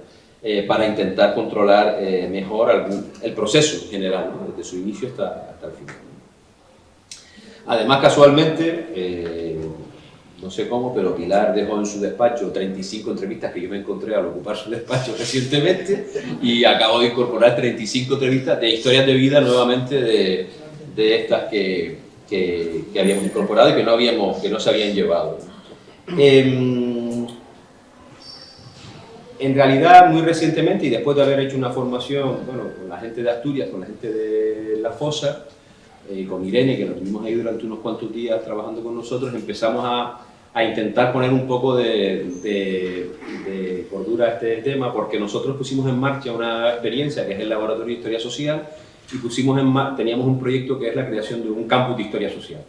para intentar controlar mejor el proceso en general, ¿no?, desde su inicio hasta el final. Además, casualmente, no sé cómo, pero Pilar dejó en su despacho 35 entrevistas que yo me encontré al ocupar su despacho recientemente, y acabo de incorporar 35 entrevistas de historias de vida nuevamente de estas que habíamos incorporado y que no se habían llevado. En realidad, muy recientemente, y después de haber hecho una formación, bueno, con la gente de Asturias, con la gente de La Fosa, con Irene, que nos tuvimos ahí durante unos cuantos días trabajando con nosotros, empezamos a intentar poner un poco de cordura a este tema, porque nosotros pusimos en marcha una experiencia que es el Laboratorio de Historia Social, y teníamos un proyecto que es la creación de un campus de Historia Social,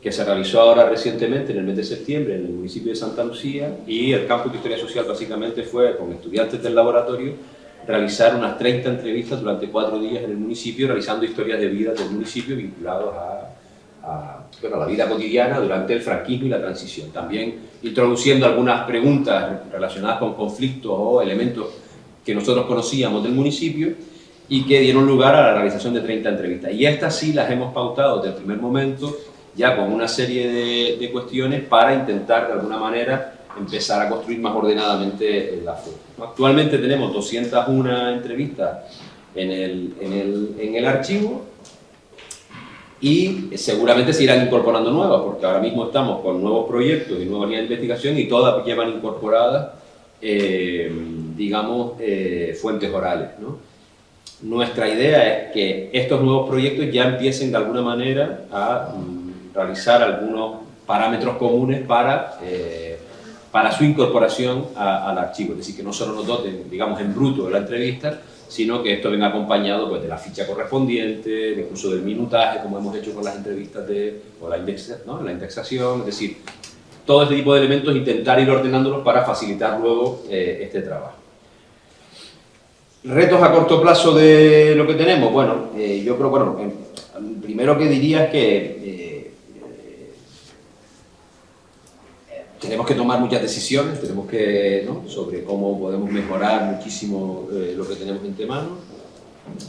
que se realizó ahora recientemente en el mes de septiembre en el municipio de Santa Lucía, y el campus de Historia Social básicamente fue, con estudiantes del laboratorio, realizar unas 30 entrevistas durante 4 días en el municipio, realizando historias de vida del municipio vinculados a la vida cotidiana durante el franquismo y la transición. También introduciendo algunas preguntas relacionadas con conflictos o elementos que nosotros conocíamos del municipio, y que dieron lugar a la realización de 30 entrevistas. Y estas sí las hemos pautado desde el primer momento, ya con una serie de cuestiones para intentar de alguna manera empezar a construir más ordenadamente la fuente. Actualmente tenemos 201 entrevistas en el archivo, y seguramente se irán incorporando nuevas, porque ahora mismo estamos con nuevos proyectos y nuevas líneas de investigación, y todas llevan incorporadas, digamos, fuentes orales, ¿no? Nuestra idea es que estos nuevos proyectos ya empiecen de alguna manera a realizar algunos parámetros comunes para su incorporación al archivo. Es decir, que no solo nos doten, digamos, en bruto de la entrevista, sino que esto venga acompañado, pues, de la ficha correspondiente, incluso del minutaje, como hemos hecho con las entrevistas o la indexación, es decir, todo este tipo de elementos, intentar ir ordenándolos para facilitar luego este trabajo. Retos a corto plazo de lo que tenemos. Bueno, yo creo, primero que diría es que tenemos que tomar muchas decisiones, sobre cómo podemos mejorar muchísimo lo que tenemos entre manos.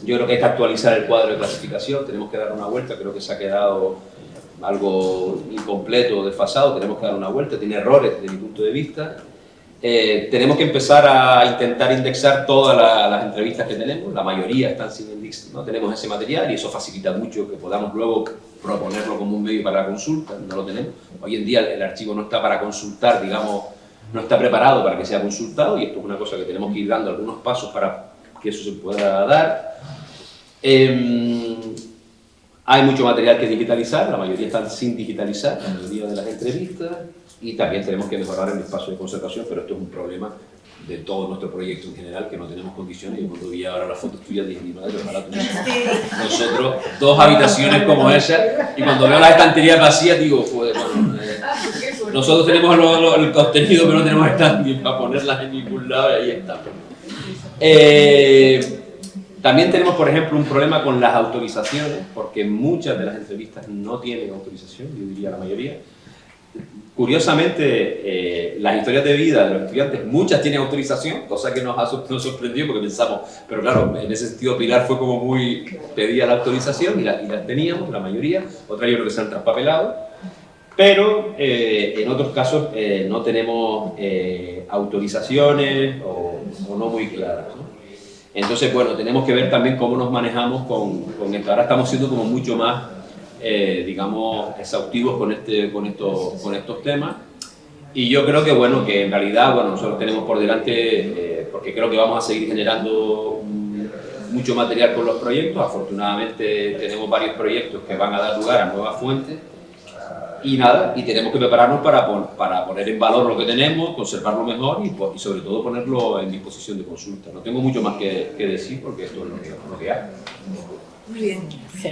Yo creo que hay que actualizar el cuadro de clasificación, tenemos que dar una vuelta, creo que se ha quedado algo incompleto, desfasado, tenemos que dar una vuelta, tiene errores desde mi punto de vista. Tenemos que empezar a intentar indexar todas las entrevistas que tenemos, la mayoría están sin index, no tenemos ese material, y eso facilita mucho que podamos luego proponerlo como un medio para la consulta. No lo tenemos. Hoy en día el archivo no está para consultar, digamos, no está preparado para que sea consultado, y esto es una cosa que tenemos que ir dando algunos pasos para que eso se pueda dar. Hay mucho material que digitalizar, la mayoría están sin digitalizar, la mayoría de las entrevistas, y también tenemos que mejorar el espacio de conservación, pero esto es un problema de todo nuestro proyecto en general, que no tenemos condiciones. Y cuando vi ahora las fotos tuyas dije, mi madre, ojalá tuviéramos nosotros 2 habitaciones como esa, y cuando veo las estanterías vacías digo, joder, Nosotros tenemos el contenido, pero no tenemos standing para ponerlas en ningún lado, y ahí está. También tenemos, por ejemplo, un problema con las autorizaciones, porque muchas de las entrevistas no tienen autorización, yo diría la mayoría. Curiosamente, las historias de vida de los estudiantes, muchas tienen autorización, cosa que nos sorprendió porque pensamos, pero claro, en ese sentido Pilar fue como muy, pedía la autorización y las teníamos, la mayoría, otras yo creo que se han traspapelado, pero en otros casos no tenemos autorizaciones o no muy claras, ¿no? Entonces, bueno, tenemos que ver también cómo nos manejamos con esto. Ahora estamos siendo como mucho más, digamos, exhaustivos con estos temas. Y yo creo que, bueno, que en realidad, bueno, nosotros tenemos por delante, porque creo que vamos a seguir generando mucho material con los proyectos. Afortunadamente tenemos varios proyectos que van a dar lugar a nuevas fuentes. Y nada, y tenemos que prepararnos para poner en valor lo que tenemos, conservarlo mejor y sobre todo ponerlo en disposición de consulta. No tengo mucho más que decir porque esto es lo que hay. Muy bien. Sí.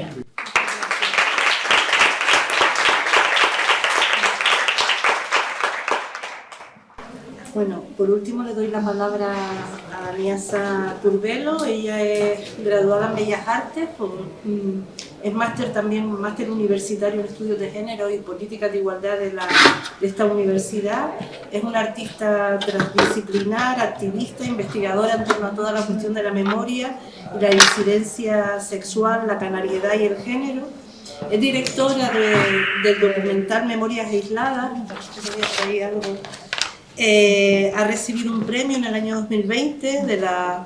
Bueno, por último le doy la palabra a Niasa Turbelo. Ella es graduada en Bellas Artes, es máster universitario en estudios de género y políticas de igualdad de esta universidad. Es una artista transdisciplinar, activista, investigadora en torno a toda la cuestión de la memoria y la disidencia sexual, la canariedad y el género. Es directora del documental Memorias Aisladas. Ha recibido un premio en el año 2020 de la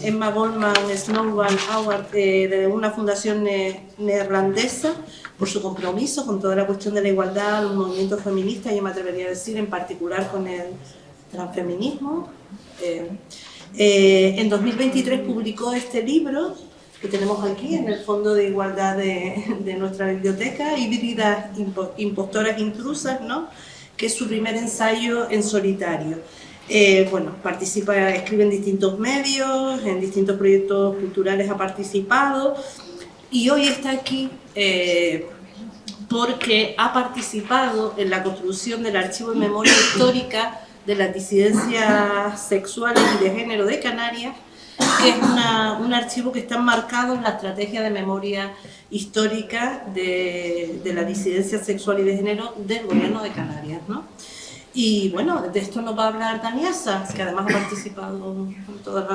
Emma Goldman Snowball Award de una fundación neerlandesa por su compromiso con toda la cuestión de la igualdad, los movimientos feministas, y me atrevería a decir en particular con el transfeminismo. En 2023 publicó este libro que tenemos aquí en el Fondo de Igualdad de nuestra biblioteca, Híbridas Impostoras Intrusas, ¿no?, que es su primer ensayo en solitario. Bueno, escribe en distintos medios, en distintos proyectos culturales ha participado, y hoy está aquí porque ha participado en la construcción del Archivo de Memoria Histórica de las Disidencias Sexuales y de Género de Canarias, que es un archivo que está enmarcado en la estrategia de memoria histórica de la disidencia sexual y de género del Gobierno de Canarias, ¿no? Y bueno, de esto nos va a hablar Niasa, que además ha participado en todo el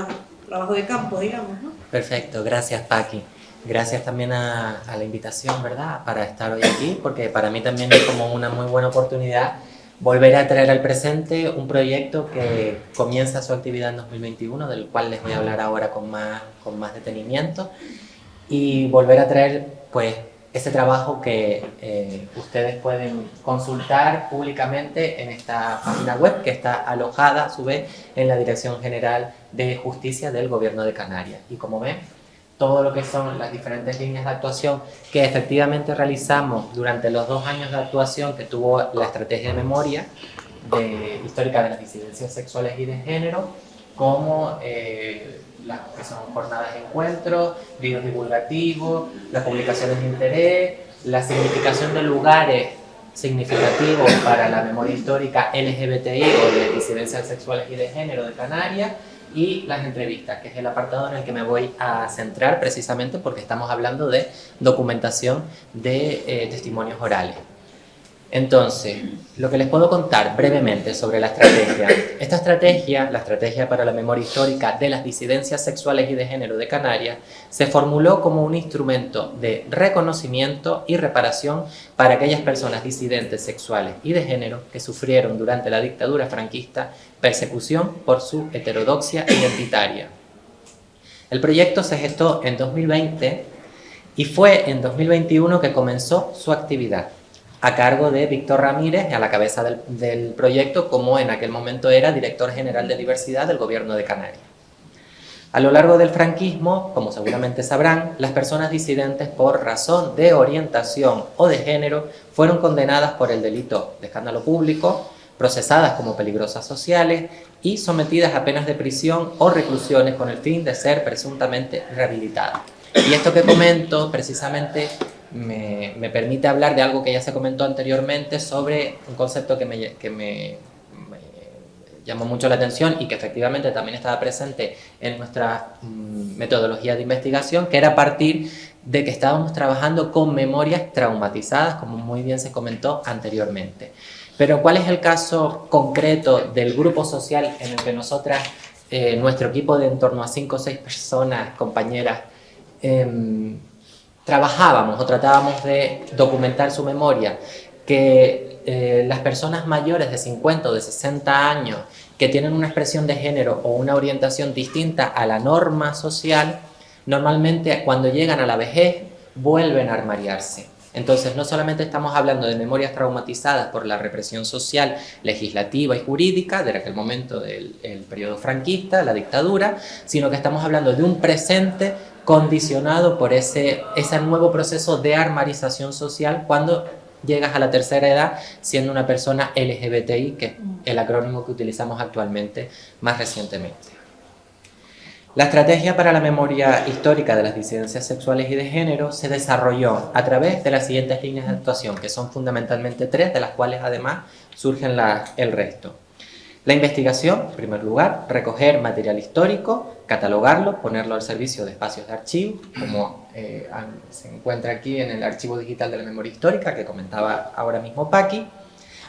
trabajo de campo, digamos, ¿no? Perfecto, gracias Paqui. Gracias también a la invitación, ¿verdad?, para estar hoy aquí, porque para mí también es como una muy buena oportunidad volver a traer al presente un proyecto que comienza su actividad en 2021, del cual les voy a hablar ahora con más detenimiento, y volver a traer pues ese trabajo que ustedes pueden consultar públicamente en esta página web que está alojada a su vez en la Dirección General de Justicia del Gobierno de Canarias. Y como ven, todo lo que son las diferentes líneas de actuación que efectivamente realizamos durante los 2 años de actuación que tuvo la estrategia de memoria histórica de las disidencias sexuales y de género, como las que son jornadas de encuentro, vídeos divulgativos, las publicaciones de interés, la significación de lugares significativos para la memoria histórica LGBTI o de disidencias sexuales y de género de Canarias, y las entrevistas, que es el apartado en el que me voy a centrar precisamente porque estamos hablando de documentación de testimonios orales. Entonces, lo que les puedo contar brevemente sobre la estrategia. Esta estrategia, la Estrategia para la Memoria Histórica de las Disidencias Sexuales y de Género de Canarias, se formuló como un instrumento de reconocimiento y reparación para aquellas personas disidentes sexuales y de género que sufrieron durante la dictadura franquista persecución por su heterodoxia identitaria. El proyecto se gestó en 2020 y fue en 2021 que comenzó su actividad, a cargo de Víctor Ramírez, a la cabeza del proyecto, como en aquel momento era director general de diversidad del Gobierno de Canarias. A lo largo del franquismo, como seguramente sabrán, las personas disidentes por razón de orientación o de género fueron condenadas por el delito de escándalo público, procesadas como peligrosas sociales y sometidas a penas de prisión o reclusiones con el fin de ser presuntamente rehabilitadas. Y esto que comento precisamente me permite hablar de algo que ya se comentó anteriormente sobre un concepto que me llamó mucho la atención y que efectivamente también estaba presente en nuestra metodología de investigación, que era partir de que estábamos trabajando con memorias traumatizadas, como muy bien se comentó anteriormente. Pero ¿cuál es el caso concreto del grupo social en el que nosotras, nuestro equipo de en torno a 5 o 6 personas, compañeras, trabajábamos o tratábamos de documentar su memoria? Que las personas mayores de 50 o de 60 años que tienen una expresión de género o una orientación distinta a la norma social, normalmente cuando llegan a la vejez vuelven a armariarse. Entonces no solamente estamos hablando de memorias traumatizadas por la represión social, legislativa y jurídica de aquel momento del periodo franquista, la dictadura, sino que estamos hablando de un presente condicionado por ese nuevo proceso de armarización social cuando llegas a la tercera edad siendo una persona LGBTI, que es el acrónimo que utilizamos actualmente más recientemente. La estrategia para la memoria histórica de las disidencias sexuales y de género se desarrolló a través de las siguientes líneas de actuación, que son fundamentalmente 3, de las cuales además surgen el resto. La investigación, en primer lugar, recoger material histórico, catalogarlo, ponerlo al servicio de espacios de archivo, como se encuentra aquí en el archivo digital de la memoria histórica que comentaba ahora mismo Paqui.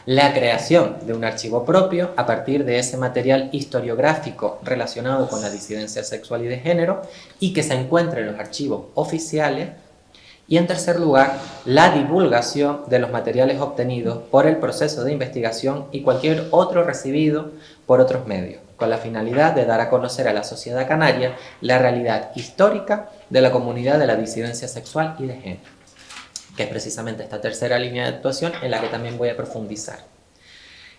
La creación de un archivo propio a partir de ese material historiográfico relacionado con la disidencia sexual y de género y que se encuentre en los archivos oficiales. Y en tercer lugar, la divulgación de los materiales obtenidos por el proceso de investigación y cualquier otro recibido por otros medios, con la finalidad de dar a conocer a la sociedad canaria la realidad histórica de la comunidad de la disidencia sexual y de género, que es precisamente esta tercera línea de actuación en la que también voy a profundizar.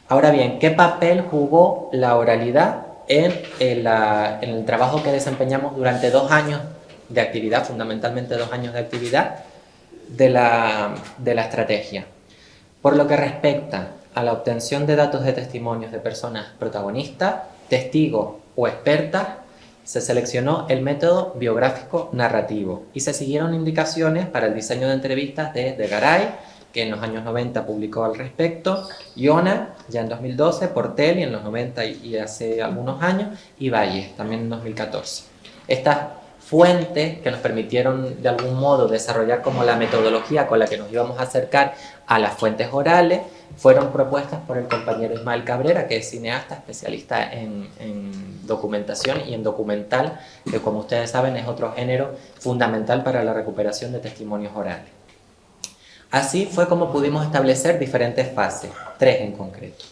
Ahora bien, ¿qué papel jugó la oralidad en el trabajo que desempeñamos durante 2 años de actividad, fundamentalmente 2 años de actividad de la estrategia? Por lo que respecta a la obtención de datos de testimonios de personas protagonistas, testigos o expertas, se seleccionó el método biográfico narrativo y se siguieron indicaciones para el diseño de entrevistas de Garay, que en los años 90 publicó al respecto, Iona, ya en 2012, Portelli en los 90 y hace algunos años, y Valle, también en 2014. Estas fuentes que nos permitieron de algún modo desarrollar como la metodología con la que nos íbamos a acercar a las fuentes orales fueron propuestas por el compañero Ismael Cabrera, que es cineasta, especialista en documentación y en documental, que como ustedes saben es otro género fundamental para la recuperación de testimonios orales. Así fue como pudimos establecer diferentes fases, 3 en concreto.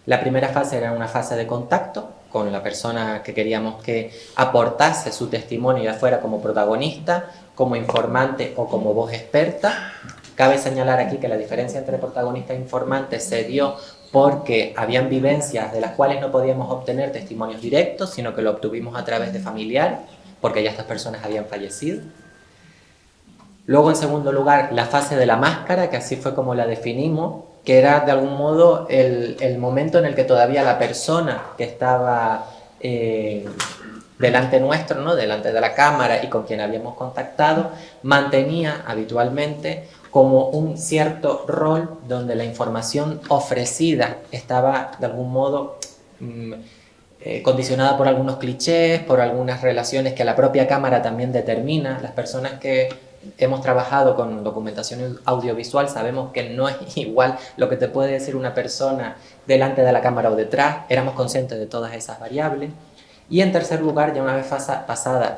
La primera fase era una fase de contacto con la persona que queríamos que aportase su testimonio, ya fuera como protagonista, como informante o como voz experta. Cabe señalar aquí que la diferencia entre protagonista e informante se dio porque habían vivencias de las cuales no podíamos obtener testimonios directos, sino que lo obtuvimos a través de familiares, porque ya estas personas habían fallecido. Luego, en segundo lugar, la fase de la máscara, que así fue como la definimos, que era de algún modo el momento en el que todavía la persona que estaba delante nuestro, ¿no? Delante de la cámara y con quien habíamos contactado, mantenía habitualmente como un cierto rol donde la información ofrecida estaba de algún modo condicionada por algunos clichés, por algunas relaciones que la propia cámara también determina. Las personas que hemos trabajado con documentación audiovisual sabemos que no es igual lo que te puede decir una persona delante de la cámara o detrás. Éramos conscientes de todas esas variables. Y en tercer lugar, ya una vez pasada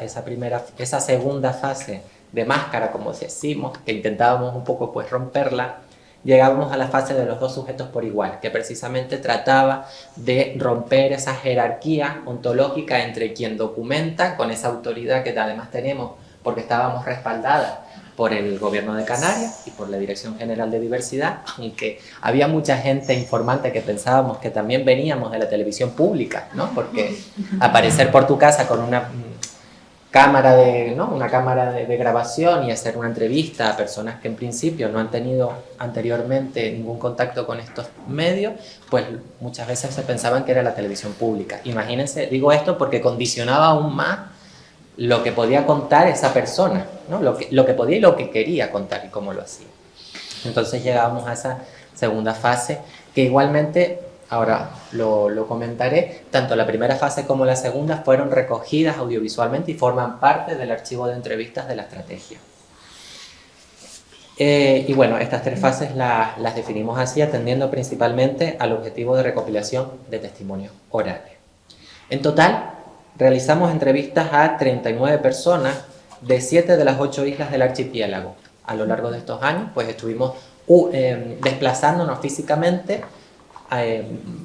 esa segunda fase de máscara, como decimos, que intentábamos un poco pues romperla, llegábamos a la fase de los 2 sujetos por igual, que precisamente trataba de romper esa jerarquía ontológica entre quien documenta, con esa autoridad que además tenemos porque estábamos respaldadas por el Gobierno de Canarias y por la Dirección General de Diversidad, aunque había mucha gente informante que pensábamos que también veníamos de la televisión pública, ¿no? Porque aparecer por tu casa con una cámara de grabación y hacer una entrevista a personas que en principio no han tenido anteriormente ningún contacto con estos medios, pues muchas veces se pensaban que era la televisión pública. Imagínense, digo esto porque condicionaba aún más lo que podía contar esa persona, ¿no? Lo que podía y lo que quería contar y cómo lo hacía. Entonces llegábamos a esa segunda fase, que igualmente, ahora lo comentaré, tanto la primera fase como la segunda fueron recogidas audiovisualmente y forman parte del archivo de entrevistas de la estrategia. Y bueno, estas 3 fases las definimos así, atendiendo principalmente al objetivo de recopilación de testimonios orales. En total, realizamos entrevistas a 39 personas de 7 de las 8 islas del archipiélago. A lo largo de estos años, pues estuvimos desplazándonos físicamente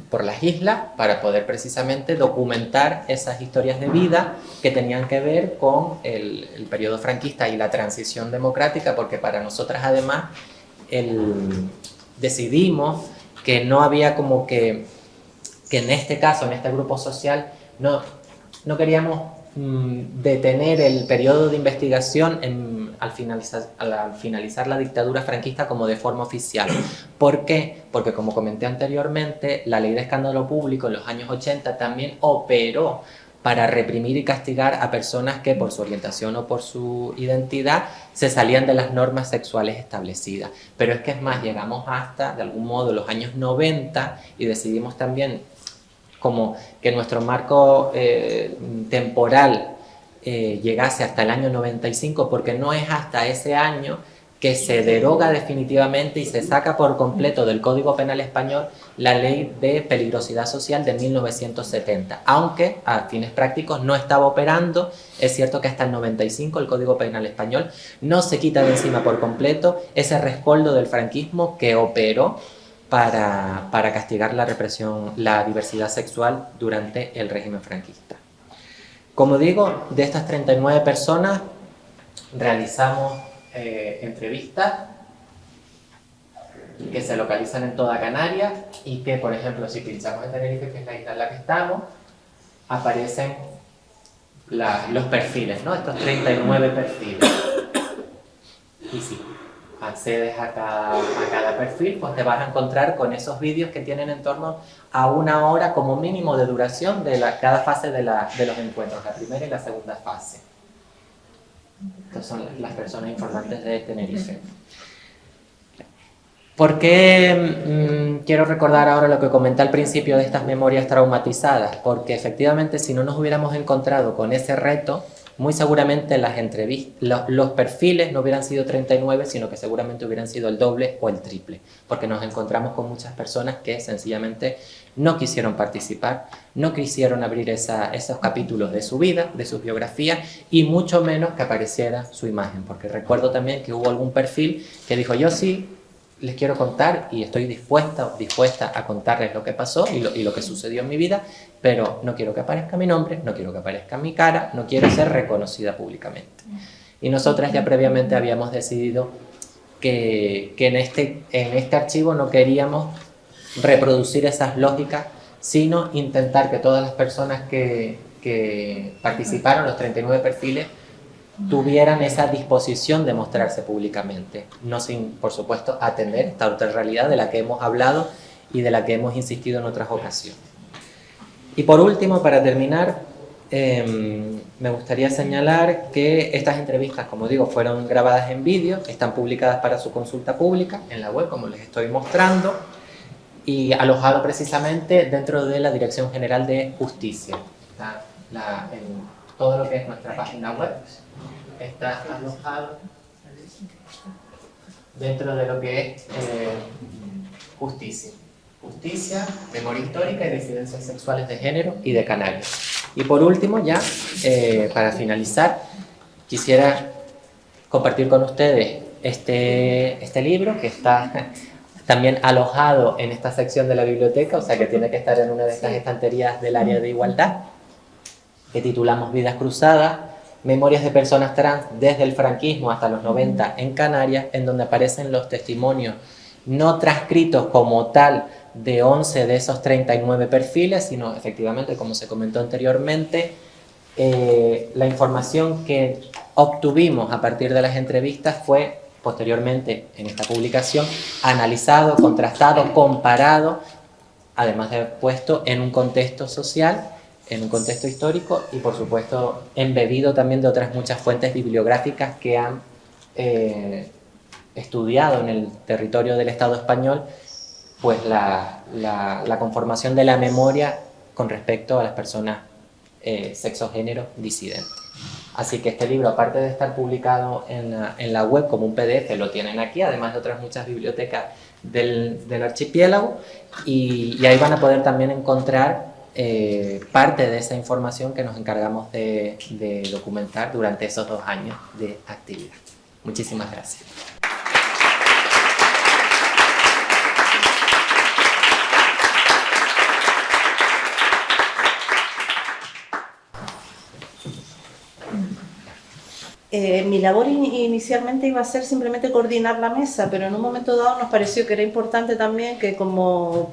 por las islas para poder precisamente documentar esas historias de vida que tenían que ver con el periodo franquista y la transición democrática, porque para nosotras además decidimos que no había como que en este caso, en este grupo social, no queríamos detener el periodo de investigación al finalizar la dictadura franquista como de forma oficial. ¿Por qué? Porque, como comenté anteriormente, la ley de escándalo público en los años 80 también operó para reprimir y castigar a personas que por su orientación o por su identidad se salían de las normas sexuales establecidas. Pero es que es más, llegamos hasta, de algún modo, los años 90 y decidimos también como que nuestro marco temporal llegase hasta el año 95, porque no es hasta ese año que se deroga definitivamente y se saca por completo del Código Penal Español la Ley de Peligrosidad Social de 1970, aunque a fines prácticos no estaba operando. Es cierto que hasta el 95 el Código Penal Español no se quita de encima por completo ese rescoldo del franquismo que operó para castigar la represión, la diversidad sexual durante el régimen franquista. Como digo, de estas 39 personas realizamos entrevistas que se localizan en toda Canarias y que, por ejemplo, si pinchamos en Tenerife, que es la isla en la que estamos, aparecen los perfiles, ¿no? Estos 39 perfiles. Y sí, accedes a cada perfil, pues te vas a encontrar con esos vídeos que tienen en torno a 1 hora como mínimo de duración de cada fase de los encuentros, la primera y la segunda fase. Estas son las personas informantes de Tenerife. ¿Por qué quiero recordar ahora lo que comenté al principio de estas memorias traumatizadas? Porque efectivamente, si no nos hubiéramos encontrado con ese reto, muy seguramente las entrevistas, los perfiles no hubieran sido 39, sino que seguramente hubieran sido el doble o el triple, porque nos encontramos con muchas personas que sencillamente no quisieron participar, no quisieron abrir esos capítulos de su vida, de sus biografías, y mucho menos que apareciera su imagen, porque recuerdo también que hubo algún perfil que dijo: yo sí les quiero contar y estoy dispuesta a contarles lo que pasó y lo que sucedió en mi vida, pero no quiero que aparezca mi nombre, no quiero que aparezca mi cara, no quiero ser reconocida públicamente. Y nosotras ya previamente habíamos decidido que en este archivo no queríamos reproducir esas lógicas, sino intentar que todas las personas que participaron, los 39 perfiles, tuvieran esa disposición de mostrarse públicamente, no sin, por supuesto, atender esta otra realidad de la que hemos hablado y de la que hemos insistido en otras ocasiones. Y por último, para terminar, me gustaría señalar que estas entrevistas, como digo, fueron grabadas en vídeo, están publicadas para su consulta pública en la web, como les estoy mostrando, y alojado precisamente dentro de la Dirección General de Justicia. Está en todo lo que es nuestra página web, está alojado dentro de lo que es Justicia, Memoria Histórica y Disidencias Sexuales de Género y de Canarias. Y por último, ya para finalizar, quisiera compartir con ustedes este libro que está también alojado en esta sección de la biblioteca, o sea que tiene que estar en una de estas estanterías del área de igualdad, que titulamos Vidas Cruzadas, Memorias de personas trans desde el franquismo hasta los 90 en Canarias, en donde aparecen los testimonios no transcritos como tal de 11 de esos 39 perfiles, sino efectivamente, como se comentó anteriormente, la información que obtuvimos a partir de las entrevistas fue posteriormente en esta publicación analizado, contrastado, comparado, además de puesto en un contexto social en un contexto histórico y, por supuesto, embebido también de otras muchas fuentes bibliográficas que han estudiado en el territorio del Estado español pues la conformación de la memoria con respecto a las personas sexo-género disidentes. Así que este libro, aparte de estar publicado en la web como un PDF, lo tienen aquí, además de otras muchas bibliotecas del archipiélago, y ahí van a poder también encontrar parte de esa información que nos encargamos de documentar durante esos 2 años de actividad. Muchísimas gracias. Mi labor inicialmente iba a ser simplemente coordinar la mesa, pero en un momento dado nos pareció que era importante también que como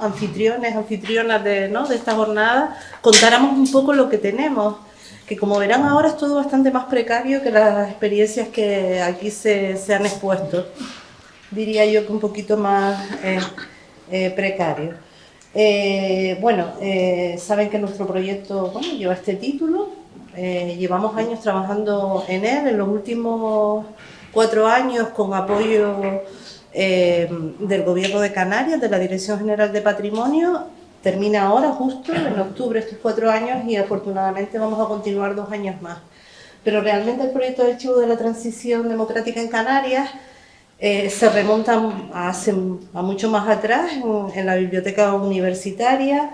anfitrionas de esta jornada contáramos un poco lo que tenemos, que como verán ahora es todo bastante más precario que las experiencias que aquí se han expuesto. Diría yo que un poquito más precario. Saben que nuestro proyecto lleva este título. Llevamos años trabajando en él, en los últimos 4 años con apoyo del Gobierno de Canarias, de la Dirección General de Patrimonio. Termina ahora, justo en octubre, estos 4 años, y afortunadamente vamos a continuar 2 años más. Pero realmente el proyecto de archivo de la transición democrática en Canarias se remonta a mucho más atrás, en la biblioteca universitaria.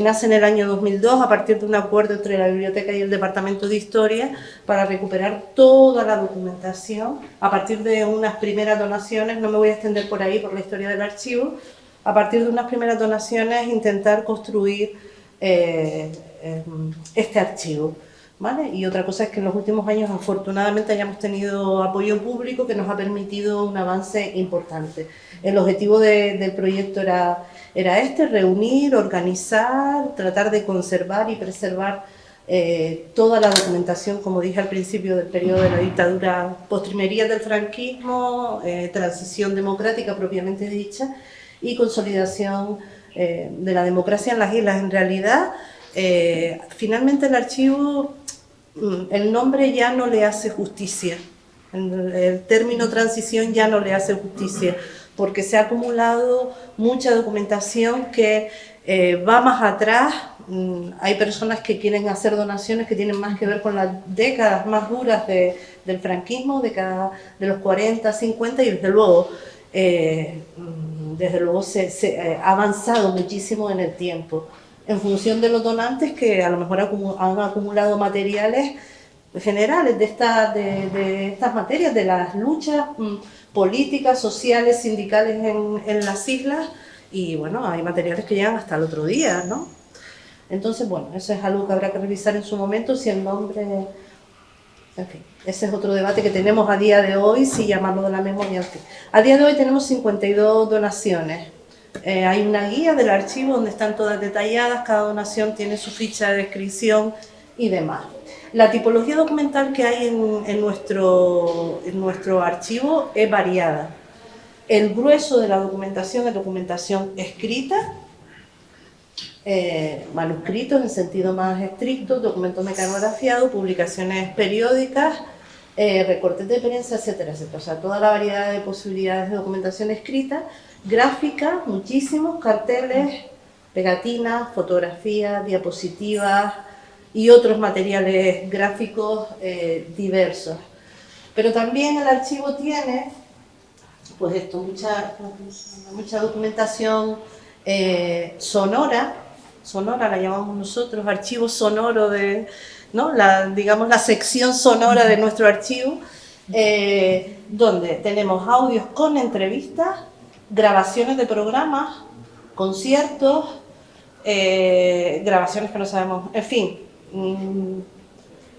Nace en el año 2002 a partir de un acuerdo entre la biblioteca y el Departamento de Historia para recuperar toda la documentación a partir de unas primeras donaciones. No me voy a extender por ahí por la historia del archivo. A partir de unas primeras donaciones intentar construir este archivo, ¿vale? Y otra cosa es que en los últimos años afortunadamente hayamos tenido apoyo público que nos ha permitido un avance importante. El objetivo del proyecto era reunir, organizar, tratar de conservar y preservar toda la documentación, como dije al principio, del periodo de la dictadura, postrimería del franquismo, transición democrática propiamente dicha y consolidación de la democracia en las islas. En realidad, finalmente el archivo, el nombre ya no le hace justicia, el término transición ya no le hace justicia, porque se ha acumulado mucha documentación que va más atrás. Hay personas que quieren hacer donaciones que tienen más que ver con las décadas más duras del franquismo, décadas de los 40, 50, y desde luego se ha avanzado muchísimo en el tiempo, en función de los donantes que a lo mejor han acumulado materiales generales de estas materias, de las luchas políticas, sociales, sindicales en las islas, y bueno, hay materiales que llegan hasta el otro día, ¿no? Entonces, bueno, eso es algo que habrá que revisar en su momento, si el nombre... En fin, ese es otro debate que tenemos a día de hoy, si llamarlo de la memoria. A día de hoy tenemos 52 donaciones. Hay una guía del archivo donde están todas detalladas, cada donación tiene su ficha de descripción y demás. La tipología documental que hay en nuestro archivo es variada. El grueso de la documentación es documentación escrita, manuscritos en sentido más estricto, documentos mecanografiados, publicaciones periódicas, recortes de prensa, etcétera, etcétera. O sea, toda la variedad de posibilidades de documentación escrita, gráfica, muchísimos, carteles, pegatinas, fotografías, diapositivas y otros materiales gráficos diversos. Pero también el archivo tiene, pues esto, mucha documentación sonora la llamamos nosotros, archivo sonoro ¿no? Digamos la sección sonora de nuestro archivo, donde tenemos audios con entrevistas, grabaciones de programas, conciertos, grabaciones que no sabemos, en fin,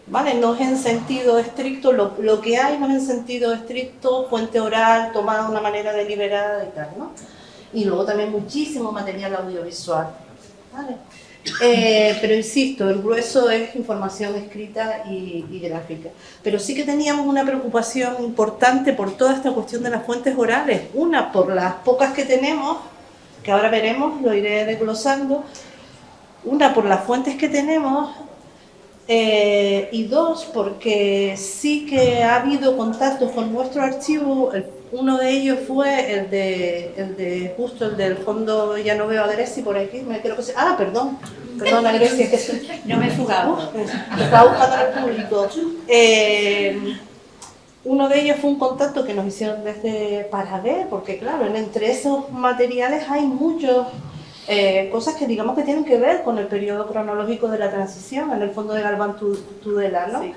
¿vale? No es en sentido estricto, lo que hay no es en sentido estricto, fuente oral, tomada de una manera deliberada y tal, ¿no? Y luego también muchísimo material audiovisual, ¿vale? Pero insisto, el grueso es información escrita y gráfica. Pero sí que teníamos una preocupación importante por toda esta cuestión de las fuentes orales. Una, por las pocas que tenemos, que ahora veremos, lo iré desglosando, Una, por las fuentes que tenemos, y dos, porque sí que ha habido contactos con nuestro archivo. Uno de ellos fue el de justo el del fondo, ya no veo a Grecia por aquí, creo que perdón a Grecia, que No me he fugado. Estaba buscando al público. Uno de ellos fue un contacto que nos hicieron desde para ver, porque claro, entre esos materiales hay muchos cosas que digamos que tienen que ver con el periodo cronológico de la transición, en el fondo de Galván Tudela, ¿no? Sí.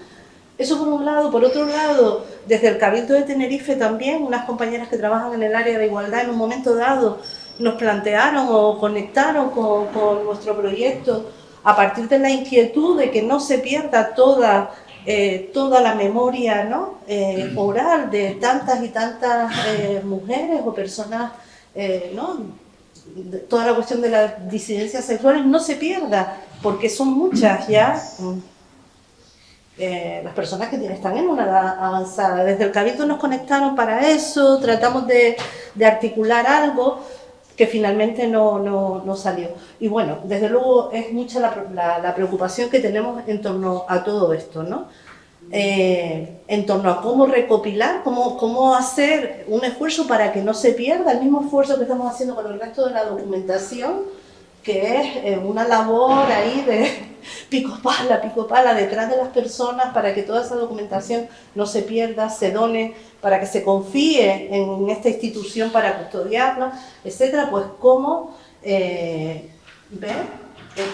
Eso por un lado. Por otro lado, desde el Cabildo de Tenerife también, unas compañeras que trabajan en el área de igualdad en un momento dado nos plantearon o conectaron con nuestro proyecto a partir de la inquietud de que no se pierda toda la memoria, ¿no? Oral de tantas y tantas mujeres o personas, ¿no? Toda la cuestión de las disidencias sexuales no se pierda, porque son muchas ya las personas que están en una edad avanzada. Desde el Cabildo nos conectaron para eso, tratamos de articular algo que finalmente no salió. Y bueno, desde luego es mucha la preocupación que tenemos en torno a todo esto, ¿no? En torno a cómo recopilar, cómo hacer un esfuerzo para que no se pierda el mismo esfuerzo que estamos haciendo con el resto de la documentación, que es una labor ahí de pico pala detrás de las personas para que toda esa documentación no se pierda, se done, para que se confíe en esta institución para custodiarla, etcétera. Pues cómo ver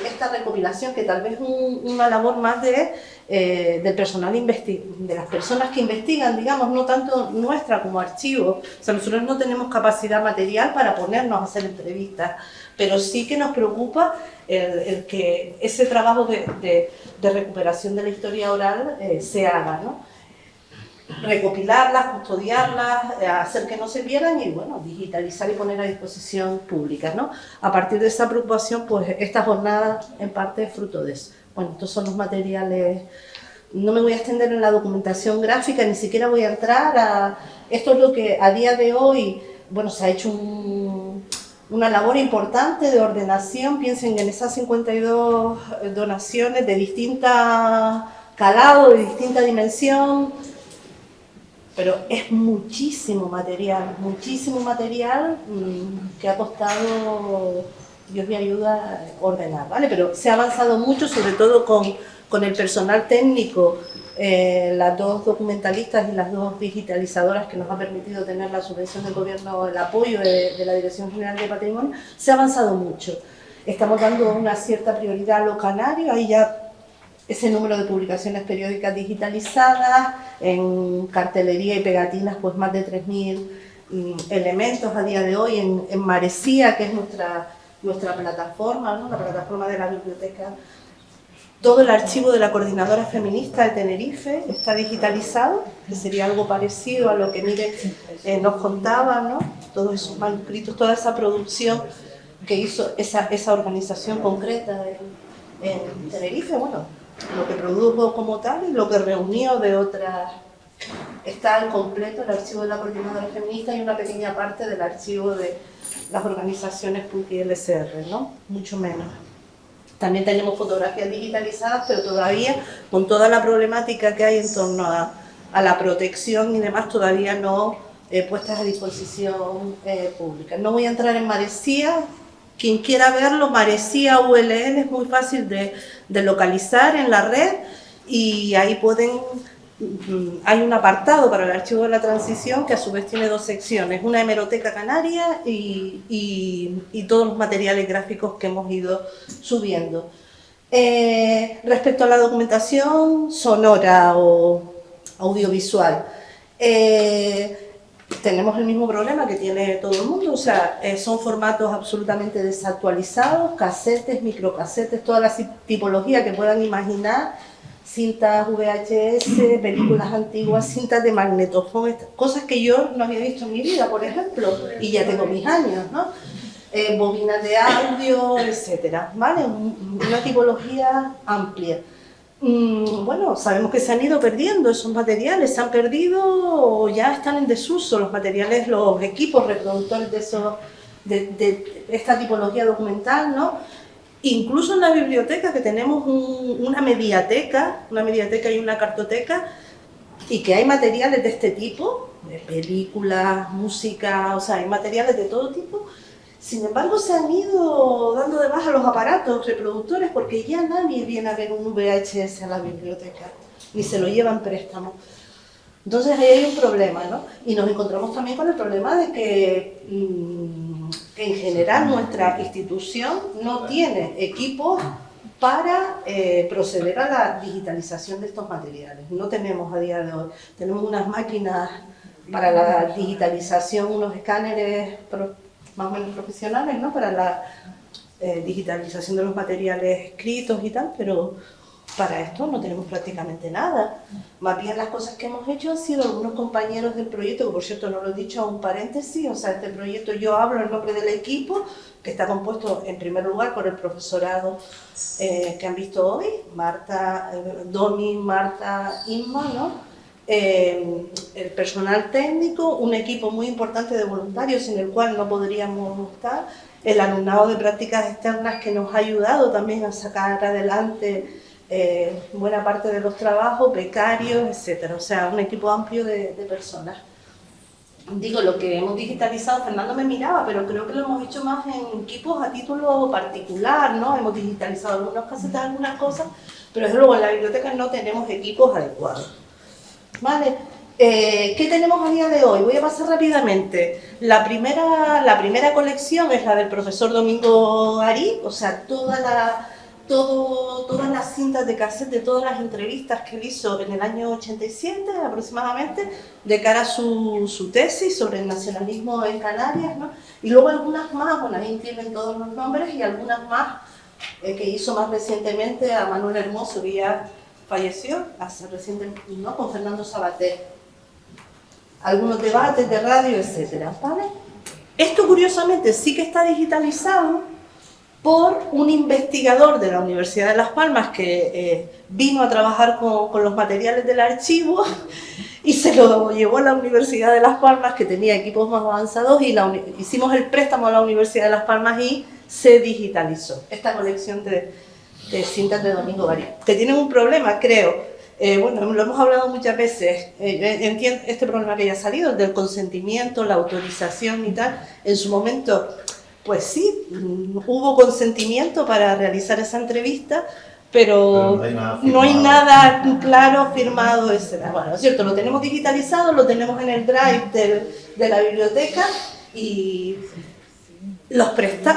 esta recopilación, que tal vez es una labor más del personal de las personas que investigan, digamos, no tanto nuestra como archivo. O sea, nosotros no tenemos capacidad material para ponernos a hacer entrevistas, pero sí que nos preocupa el que ese trabajo de recuperación de la historia oral se haga, ¿no? Recopilarlas, custodiarlas, hacer que no se pierdan y, bueno, digitalizar y poner a disposición públicas, ¿no? A partir de esa preocupación, pues esta jornada en parte es fruto de eso. Bueno, estos son los materiales. No me voy a extender en la documentación gráfica, ni siquiera voy a entrar a... Esto es lo que a día de hoy, bueno, se ha hecho una labor importante de ordenación. Piensen en esas 52 donaciones de distinta calado, de distinta dimensión, pero es muchísimo material que ha costado, Dios me ayuda, a ordenar, ¿vale? Pero se ha avanzado mucho, sobre todo con el personal técnico, las dos documentalistas y las dos digitalizadoras que nos ha permitido tener la subvención del gobierno, el apoyo de la Dirección General de Patrimonio. Se ha avanzado mucho. Estamos dando una cierta prioridad a lo canario, ahí ya ese número de publicaciones periódicas digitalizadas, en cartelería y pegatinas, pues más de 3.000 elementos a día de hoy, en Maresía, que es nuestra plataforma, ¿no? La plataforma de la biblioteca. Todo el archivo de la Coordinadora Feminista de Tenerife está digitalizado, que sería algo parecido a lo que Mire nos contaba, ¿no? Todos esos manuscritos, toda esa producción que hizo esa organización concreta en Tenerife, bueno, lo que produjo como tal y lo que reunió de otras. Está al completo el archivo de la Coordinadora Feminista y una pequeña parte del archivo de las organizaciones PUC y LSR, ¿no? Mucho menos. También tenemos fotografías digitalizadas, pero todavía con toda la problemática que hay en torno a la protección y demás, todavía no puestas a disposición pública. No voy a entrar en Maresía. Quien quiera verlo, Maresía ULL, es muy fácil de localizar en la red, y ahí hay un apartado para el archivo de la transición que a su vez tiene dos secciones, una hemeroteca canaria y todos los materiales gráficos que hemos ido subiendo. Respecto a la documentación sonora o audiovisual, tenemos el mismo problema que tiene todo el mundo, o sea, son formatos absolutamente desactualizados, casetes, microcasetes, toda la tipología que puedan imaginar, cintas VHS, películas antiguas, cintas de magnetofón, cosas que yo no había visto en mi vida, por ejemplo, y ya tengo mis años, ¿no? Bobinas de audio, etcétera, ¿vale? Una tipología amplia. Bueno, sabemos que se han ido perdiendo esos materiales, se han perdido o ya están en desuso los materiales, los equipos reproductores de esta tipología documental, ¿no? Incluso en la biblioteca, que tenemos una mediateca y una cartoteca, y que hay materiales de este tipo, de películas, música, o sea, hay materiales de todo tipo. Sin embargo, se han ido dando de baja los aparatos reproductores porque ya nadie viene a ver un VHS a la biblioteca, ni se lo lleva en préstamo. Entonces ahí hay un problema, ¿no? Y nos encontramos también con el problema de que en general nuestra institución no tiene equipos para proceder a la digitalización de estos materiales. No tenemos a día de hoy. Tenemos unas máquinas para la digitalización, unos escáneres más o menos profesionales, ¿no? Para la digitalización de los materiales escritos y tal, pero para esto no tenemos prácticamente nada. Más bien las cosas que hemos hecho han sido algunos compañeros del proyecto, que por cierto no lo he dicho, un paréntesis, o sea, este proyecto yo hablo en nombre del equipo, que está compuesto en primer lugar por el profesorado que han visto hoy, Marta, Domi, Marta, Inma, ¿no? El personal técnico, un equipo muy importante de voluntarios sin el cual no podríamos estar, el alumnado de prácticas externas que nos ha ayudado también a sacar adelante buena parte de los trabajos, becarios, etcétera. O sea, un equipo amplio de personas. Digo, lo que hemos digitalizado, Fernando me miraba, pero creo que lo hemos hecho más en equipos a título particular, ¿no? Hemos digitalizado algunos casetas, algunas cosas, pero desde luego en la biblioteca no tenemos equipos adecuados. ¿Vale? ¿Qué tenemos a día de hoy? Voy a pasar rápidamente. La primera colección es la del profesor Domingo Garí, o sea, todas las cintas de cassette de todas las entrevistas que él hizo en el año 87 aproximadamente, de cara a su tesis sobre el nacionalismo en Canarias, ¿no? Y luego algunas más, bueno, ahí tienen todos los nombres, y algunas más que hizo más recientemente a Manuel Hermoso, que ya falleció hace recientemente, ¿no? Con Fernando Sabater. Algunos debates de radio, etcétera, ¿vale? Esto curiosamente sí que está digitalizado por un investigador de la Universidad de Las Palmas que vino a trabajar con los materiales del archivo y se lo llevó a la Universidad de Las Palmas, que tenía equipos más avanzados, y hicimos el préstamo a la Universidad de Las Palmas y se digitalizó esta colección de cintas de Domingo Garí, que tienen un problema, creo. Bueno, lo hemos hablado muchas veces, entiendo este problema que ya ha salido, el del consentimiento, la autorización y tal. En su momento, pues sí, hubo consentimiento para realizar esa entrevista, pero no hay nada claro, firmado, etc. Bueno, es cierto, lo tenemos digitalizado, lo tenemos en el drive de la biblioteca y los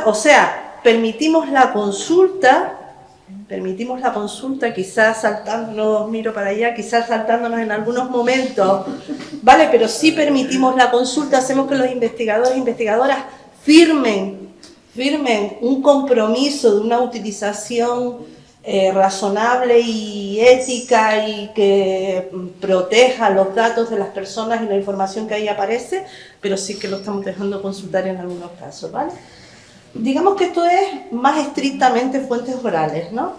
o sea, permitimos la consulta, quizás saltándonos, miro para allá, quizás saltándonos en algunos momentos, ¿vale? Pero sí permitimos la consulta, hacemos que los investigadores e investigadoras firmen un compromiso de una utilización razonable y ética y que proteja los datos de las personas y la información que ahí aparece, pero sí que lo estamos dejando consultar en algunos casos, ¿vale? Digamos que esto es más estrictamente fuentes orales, ¿no?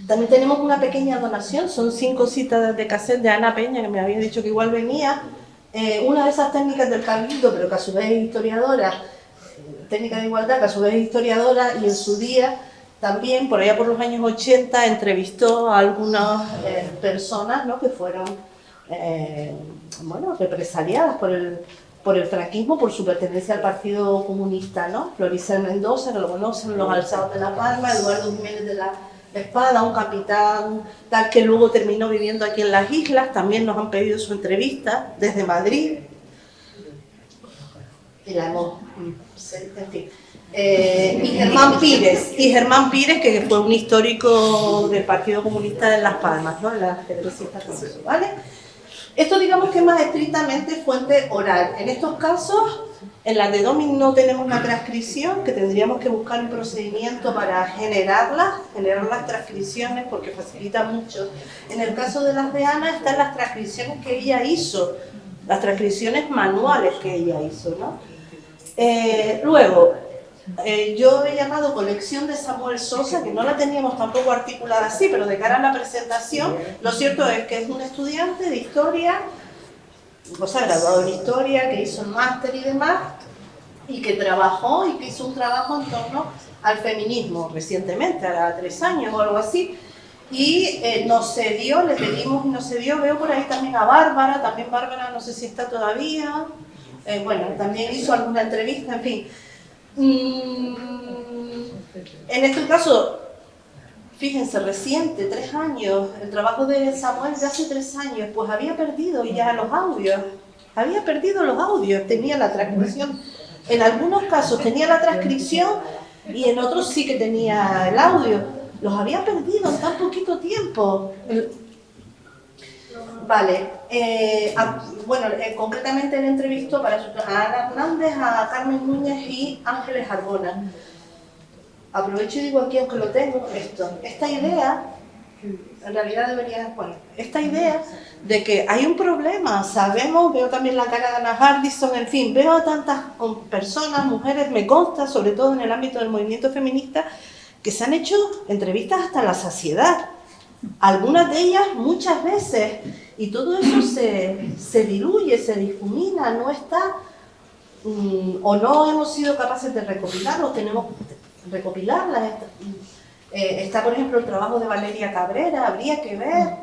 También tenemos una pequeña donación, son 5 citas de cassette de Ana Peña, que me había dicho que igual venía. Una de esas técnicas del Cabildo, pero que a su vez es historiadora, técnica de igualdad, que a su vez es historiadora, y en su día también, por allá por los años 80, entrevistó a algunas personas, ¿no? Que fueron bueno, represaliadas por el franquismo, por su pertenencia al Partido Comunista, ¿no? Florisel Mendoza, que lo conocen, los Alzados de La Palma, Eduardo Jiménez de la Espada, un capitán tal que luego terminó viviendo aquí en las islas, también nos han pedido su entrevista desde Madrid. Y la hemos, en fin. Y Germán Pires, que fue un histórico del Partido Comunista de Las Palmas, ¿no? La Federacista, ¿vale? Esto digamos que es más estrictamente fuente oral. En estos casos, en la de Domi no tenemos una transcripción, que tendríamos que buscar un procedimiento para generar las transcripciones, porque facilita mucho. En el caso de las de Ana están las transcripciones que ella hizo, las transcripciones manuales que ella hizo, ¿no? Luego, yo he llamado colección de Samuel Sosa, que no la teníamos tampoco articulada así, pero de cara a la presentación, lo cierto es que es un estudiante de historia, o sea, graduado en historia, que hizo un máster y demás, y que trabajó y que hizo un trabajo en torno al feminismo recientemente, hará 3 años o algo así, y no se dio, le pedimos y no se dio. Veo por ahí también a Bárbara, también Bárbara no sé si está todavía, bueno, también hizo alguna entrevista, en fin. En este caso, fíjense, reciente, 3 años, el trabajo de Samuel de hace 3 años, pues había perdido ya los audios, tenía la transcripción, en algunos casos tenía la transcripción y en otros sí que tenía el audio, los había perdido en tan poquito tiempo. Vale, concretamente le entrevistó a Ana Hernández, a Carmen Núñez y Ángeles Arbona. Aprovecho y digo aquí, aunque lo tengo, esta idea, en realidad debería, esta idea de que hay un problema, sabemos, veo también la cara de Ana Hardison, en fin, veo a tantas personas, mujeres, me consta, sobre todo en el ámbito del movimiento feminista, que se han hecho entrevistas hasta la saciedad, algunas de ellas muchas veces, y todo eso se diluye, se difumina, no está, o no hemos sido capaces de recopilarlo, tenemos recopilarlas. Está, por ejemplo, el trabajo de Valeria Cabrera, habría que ver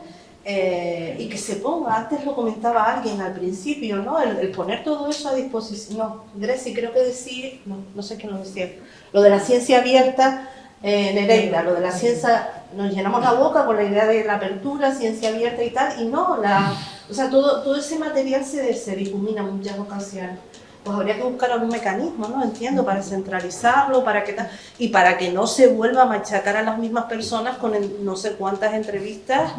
y que se ponga, antes lo comentaba alguien al principio, ¿no? El poner todo eso a disposición, no, Greci, creo que decía, no sé quién lo decía, lo de la ciencia abierta, Nereida, lo de la ciencia, nos llenamos la boca con la idea de la apertura, ciencia abierta y tal, y no, o sea, todo ese material se difumina en muchas ocasiones. Pues habría que buscar algún mecanismo, ¿no? Entiendo, para centralizarlo, para que no se vuelva a machacar a las mismas personas con no sé cuántas entrevistas.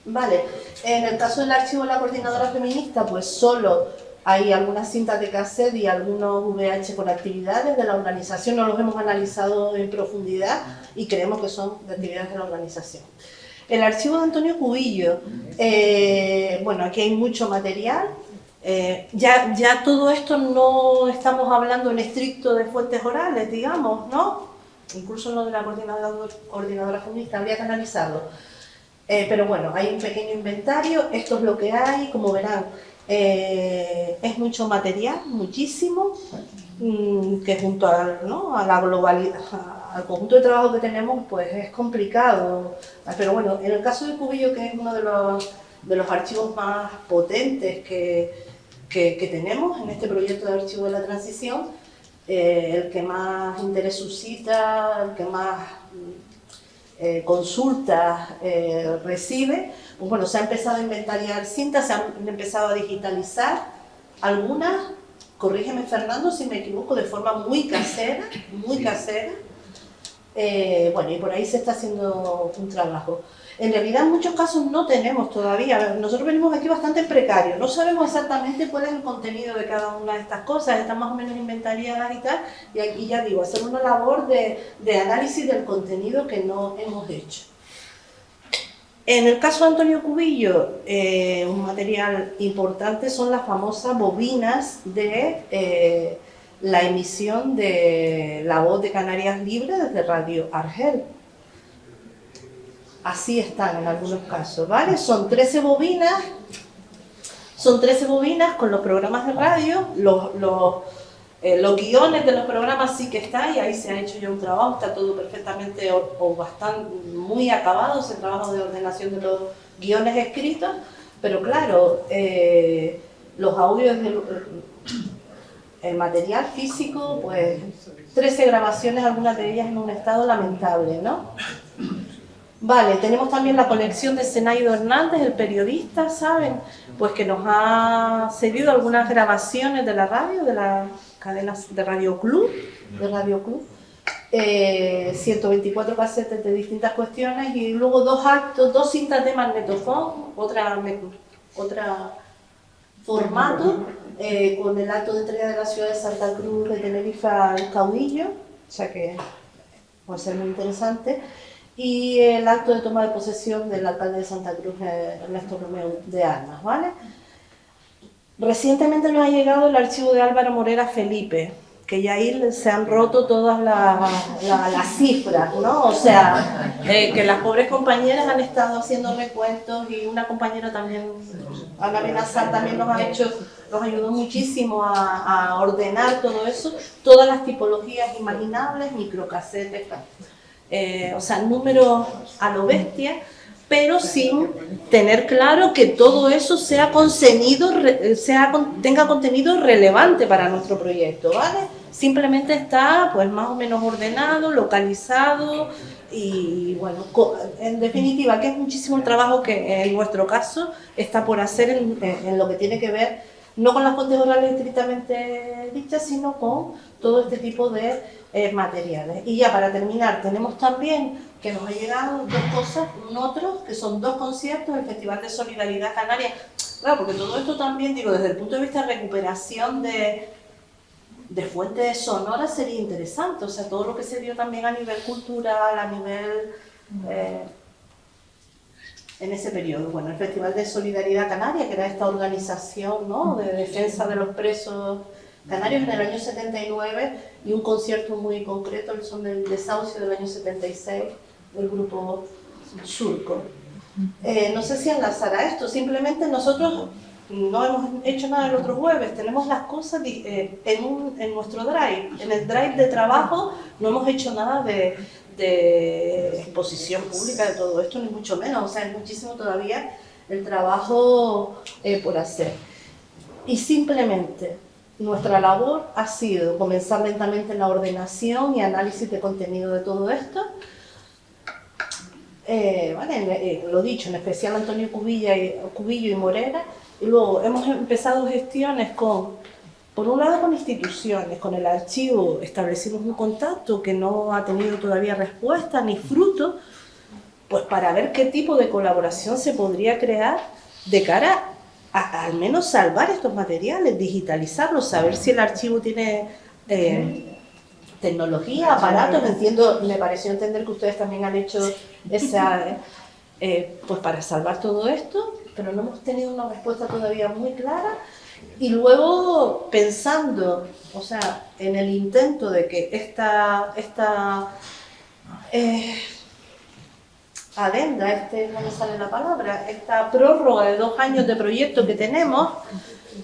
Vale, en el caso del archivo de la coordinadora feminista, pues solo hay algunas cintas de cassette y algunos VH con actividades de la organización, no los hemos analizado en profundidad y creemos que son de actividades de la organización. El archivo de Antonio Cubillo, aquí hay mucho material. Ya todo esto no estamos hablando en estricto de fuentes orales, digamos, ¿no? Incluso en lo de la coordinadora feminista habría que analizarlo. Pero bueno, hay un pequeño inventario, esto es lo que hay, como verán, es mucho material, muchísimo, que junto a la globalidad, al conjunto de trabajo que tenemos, pues es complicado. Pero bueno, en el caso de Cubillo, que es uno de los archivos más potentes que tenemos en este proyecto de archivo de la transición, el que más interés suscita, el que más consultas recibe, pues bueno, se ha empezado a inventariar cintas, se han empezado a digitalizar algunas, corrígeme Fernando si me equivoco, de forma muy casera, y por ahí se está haciendo un trabajo. En realidad, en muchos casos no tenemos todavía, nosotros venimos aquí bastante precarios, no sabemos exactamente cuál es el contenido de cada una de estas cosas, están más o menos inventariadas y tal, y aquí ya digo, hacer una labor de análisis del contenido que no hemos hecho. En el caso de Antonio Cubillo, un material importante son las famosas bobinas de la emisión de La Voz de Canarias Libre desde Radio Argel. Así están en algunos casos, ¿vale? Son 13 bobinas con los programas de radio, los guiones de los programas sí que están, y ahí se ha hecho ya un trabajo, está todo perfectamente o bastante muy acabado, ese trabajo de ordenación de los guiones escritos, pero claro, los audios, el material físico, pues 13 grabaciones, algunas de ellas en un estado lamentable, ¿no? Vale, tenemos también la colección de Zenaido Hernández, el periodista, ¿saben? Pues que nos ha cedido algunas grabaciones de la radio, de las cadenas de Radio Club, 124 casetes de distintas cuestiones y luego 2 cintas de magnetofón, otra formato, con el acto de entrega de la ciudad de Santa Cruz de Tenerife al caudillo, o sea que puede ser muy interesante. Y el acto de toma de posesión del alcalde de Santa Cruz, Ernesto Romeo de Armas, ¿vale? Recientemente nos ha llegado el archivo de Álvaro Morera Felipe, que ya ahí se han roto todas las cifras, ¿no? O sea, que las pobres compañeras han estado haciendo recuentos y una compañera también, Ana Benazar, también nos ha hecho nos ayudó muchísimo a ordenar todo eso, todas las tipologías imaginables, microcasetes, o sea, números a lo bestia, pero sin tener claro que todo eso sea tenga contenido relevante para nuestro proyecto, ¿vale? Simplemente está pues más o menos ordenado, localizado y bueno, en definitiva que es muchísimo el trabajo que en nuestro caso está por hacer en lo que tiene que ver no con las fuentes orales estrictamente dichas, sino con todo este tipo de materiales. Y ya para terminar, tenemos también que nos ha llegado dos cosas, otros que son dos conciertos del Festival de Solidaridad Canaria. Claro, porque todo esto también, digo, desde el punto de vista de recuperación de fuentes sonoras sería interesante, o sea, todo lo que se dio también a nivel cultural, a nivel... en ese periodo, bueno, el Festival de Solidaridad Canaria, que era esta organización, ¿no?, de defensa de los presos canarios en el año 79, y un concierto muy concreto, el Son del Desahucio del año 76, del grupo Surco. No sé si enlazará esto, simplemente nosotros no hemos hecho nada el otro jueves, tenemos las cosas en nuestro drive, en el drive de trabajo no hemos hecho nada de exposición pública de todo esto, ni mucho menos, o sea, es muchísimo todavía el trabajo por hacer. Y simplemente nuestra labor ha sido comenzar lentamente en la ordenación y análisis de contenido de todo esto. Lo dicho, en especial Antonio Cubillo y Morera, y luego hemos empezado gestiones por un lado con instituciones, con el archivo establecimos un contacto que no ha tenido todavía respuesta ni fruto, pues para ver qué tipo de colaboración se podría crear de cara a al menos salvar estos materiales, digitalizarlos, saber si el archivo tiene tecnología, aparatos. Me pareció entender que ustedes también han hecho esa, pues para salvar todo esto, pero no hemos tenido una respuesta todavía muy clara. Y luego pensando, o sea, en el intento de que esta adenda, no me sale la palabra, esta prórroga de 2 años de proyecto que tenemos,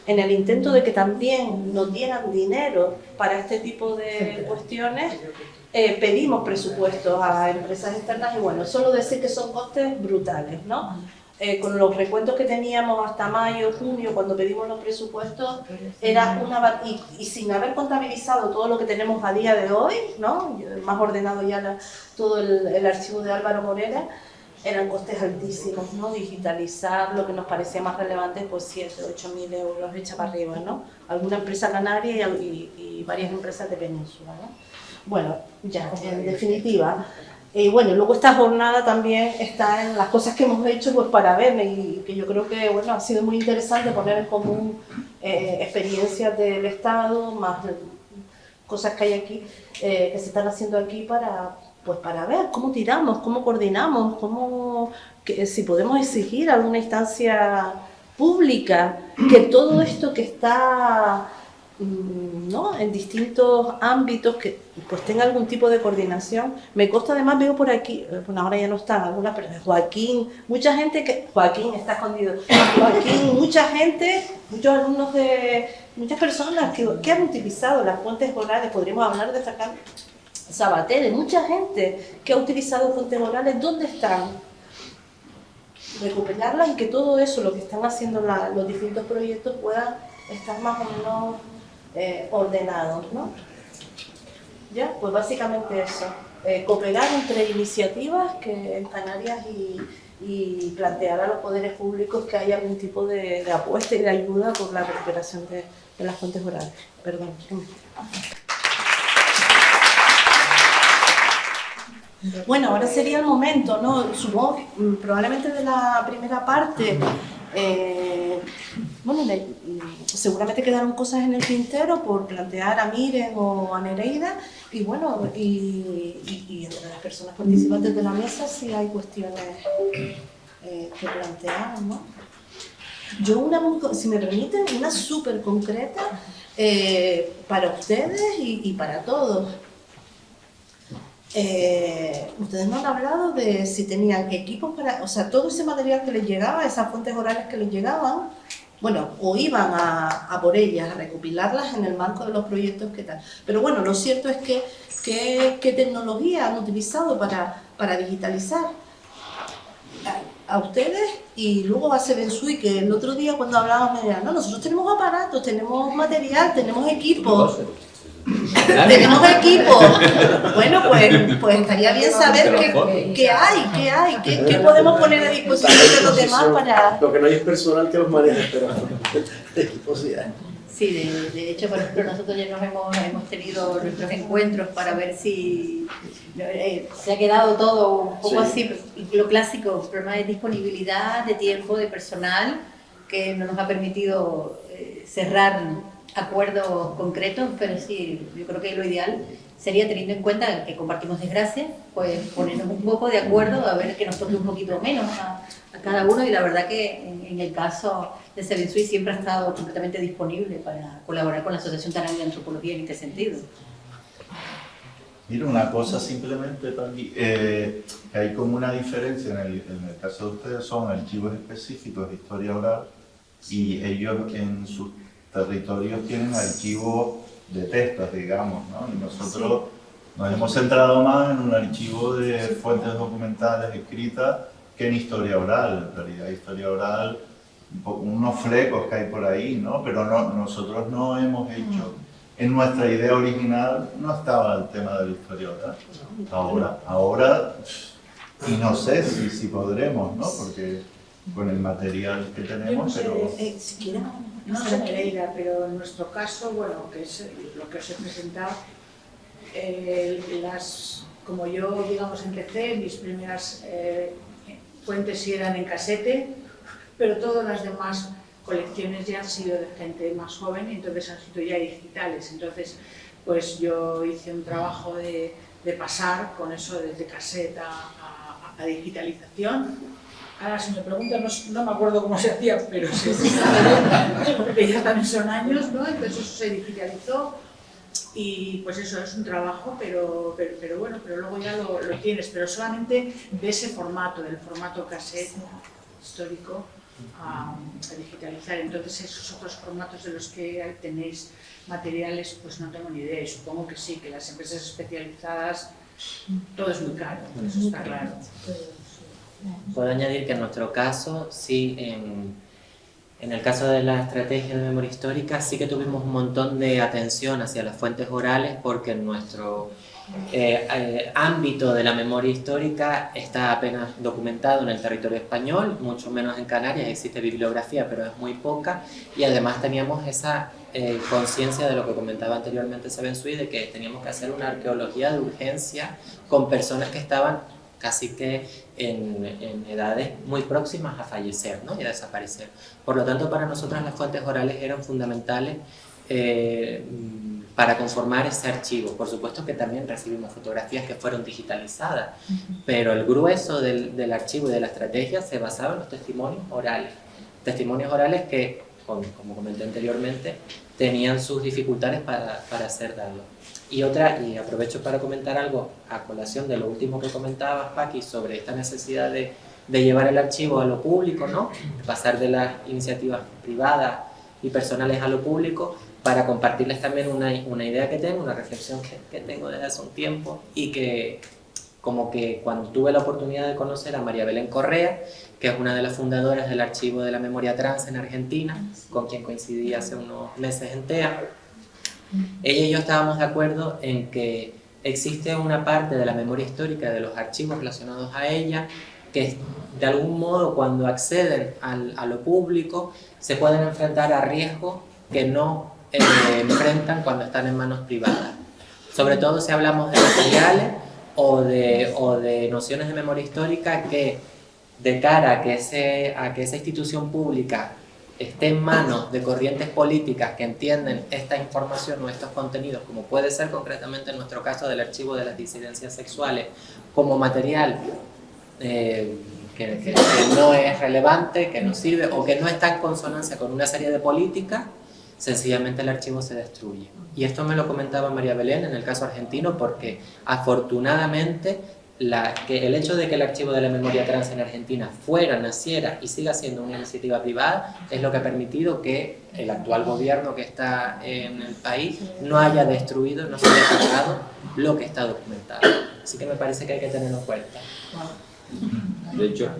en el intento de que también nos dieran dinero para este tipo de cuestiones, pedimos presupuestos a empresas externas y bueno, solo decir que son costes brutales, ¿no? Con los recuentos que teníamos hasta mayo, junio, cuando pedimos los presupuestos, era y sin haber contabilizado todo lo que tenemos a día de hoy, ¿no?, más ordenado ya todo el archivo de Álvaro Morera, eran costes altísimos, ¿no? Digitalizar lo que nos parecía más relevante, pues 7, 8 mil euros echa para arriba, ¿no? Alguna empresa canaria y varias empresas de península, ¿no? Bueno, ya, en definitiva. Y bueno, luego esta jornada también está en las cosas que hemos hecho pues para ver, y que yo creo que bueno, ha sido muy interesante poner en común experiencias del Estado, más cosas que hay aquí, que se están haciendo aquí para ver cómo tiramos, cómo coordinamos, si podemos exigir alguna instancia pública que todo esto que está, ¿no?, en distintos ámbitos, que pues tenga algún tipo de coordinación. Me consta, además veo por aquí, bueno, ahora ya no están algunas, pero Joaquín está escondido, mucha gente, muchos alumnos muchas personas que han utilizado las fuentes orales, podríamos hablar de Sabater, de mucha gente que ha utilizado fuentes orales. ¿Dónde están? Recuperarlas y que todo eso, lo que están haciendo los distintos proyectos, puedan estar más o menos ordenados, ¿no? Ya, pues básicamente eso, cooperar entre iniciativas que en Canarias y plantear a los poderes públicos que haya algún tipo de apuesta y de ayuda por la recuperación de las fuentes orales. Perdón. Bueno, ahora sería el momento, ¿no? Supongo que probablemente de la primera parte, seguramente quedaron cosas en el tintero por plantear a Miren o a Nereida, y bueno, y entre las personas participantes de la mesa sí hay cuestiones que plantear, ¿no? Yo si me permiten, una súper concreta para ustedes y para todos. Ustedes no han hablado de si tenían equipos para, o sea, todo ese material que les llegaba, esas fuentes orales que les llegaban, bueno, o iban a por ellas, a recopilarlas en el marco de los proyectos que tal. Pero bueno, lo cierto es que ¿qué tecnología han utilizado para digitalizar? A ustedes, y luego a Sebensui, que el otro día cuando hablábamos me decían, no, nosotros tenemos aparatos, tenemos material, tenemos equipos. Tenemos equipo. Bueno, pues estaría bien saber qué hay, qué podemos poner a disposición de los demás para... Lo que no hay es personal que los maneje, pero equipo sí hay. Sí, de hecho, por ejemplo, nosotros ya hemos tenido nuestros encuentros para ver si se ha quedado todo un poco así, lo clásico, problema de disponibilidad, de tiempo, de personal, que no nos ha permitido cerrar acuerdos concretos, pero sí, yo creo que lo ideal sería, teniendo en cuenta que compartimos desgracia, pues ponernos un poco de acuerdo, a ver que nos toque un poquito menos a cada uno, y la verdad que en el caso de Sebensui siempre ha estado completamente disponible para colaborar con la Asociación Canaria de Antropología en este sentido. Mira, una cosa simplemente, Paqui, hay como una diferencia en el caso de ustedes, son archivos específicos de historia oral y ellos en sus territorios tienen archivos de textos, digamos, ¿no? Y nosotros nos hemos centrado más en un archivo de fuentes documentales escritas que en historia oral. En realidad, historia oral, unos flecos que hay por ahí, ¿no? Pero nosotros no hemos hecho, en nuestra idea original no estaba el tema de la historia oral. Ahora, y no sé si podremos, ¿no? Porque con el material que tenemos, pero... si quieren... No sé, Nereida, pero en nuestro caso, bueno, que es lo que os he presentado, como yo, digamos, empecé, mis primeras fuentes sí eran en casete, pero todas las demás colecciones ya han sido de gente más joven y entonces han sido ya digitales. Entonces, pues yo hice un trabajo de pasar con eso desde cassette a digitalización. Ahora, si me preguntan, no me acuerdo cómo se hacía, pero sí, porque ya también son años, ¿no? Entonces eso se digitalizó y pues eso es un trabajo, pero bueno, pero luego ya lo tienes, pero solamente de ese formato, del formato cassette histórico a digitalizar. Entonces esos otros formatos de los que tenéis materiales, pues no tengo ni idea, y supongo que sí, que las empresas especializadas, todo es muy caro, eso está claro. Puedo añadir que en nuestro caso, sí, en el caso de la estrategia de memoria histórica, sí que tuvimos un montón de atención hacia las fuentes orales, porque en nuestro ámbito de la memoria histórica está apenas documentado en el territorio español, mucho menos en Canarias, existe bibliografía, pero es muy poca, y además teníamos esa conciencia de lo que comentaba anteriormente Sebensui, de que teníamos que hacer una arqueología de urgencia con personas que estaban casi que en edades muy próximas a fallecer, ¿no? Y a desaparecer. Por lo tanto, para nosotros las fuentes orales eran fundamentales para conformar ese archivo. Por supuesto que también recibimos fotografías que fueron digitalizadas, pero el grueso del archivo y de la estrategia se basaba en los testimonios orales. Testimonios orales que, como comenté anteriormente, tenían sus dificultades para ser dados. Y aprovecho para comentar algo a colación de lo último que comentabas, Paqui, sobre esta necesidad de llevar el archivo a lo público, ¿no? Pasar de las iniciativas privadas y personales a lo público, para compartirles también una idea que tengo, una reflexión que tengo desde hace un tiempo, y que como que cuando tuve la oportunidad de conocer a María Belén Correa, que es una de las fundadoras del Archivo de la Memoria Trans en Argentina, con quien coincidí hace unos meses en TEA, ella y yo estábamos de acuerdo en que existe una parte de la memoria histórica de los archivos relacionados a ella que de algún modo cuando acceden a lo público se pueden enfrentar a riesgos que no enfrentan cuando están en manos privadas. Sobre todo si hablamos de materiales o de nociones de memoria histórica que de cara a que esa institución pública esté en manos de corrientes políticas que entienden esta información o estos contenidos, como puede ser concretamente en nuestro caso del archivo de las disidencias sexuales, como material que no es relevante, que no sirve o que no está en consonancia con una serie de políticas, sencillamente el archivo se destruye. Y esto me lo comentaba María Belén en el caso argentino, porque afortunadamente que el hecho de que el archivo de la memoria trans en Argentina naciera y siga siendo una iniciativa privada es lo que ha permitido que el actual gobierno que está en el país no haya destruido, no se haya cargado lo que está documentado. Así que me parece que hay que tenerlo en cuenta. De hecho,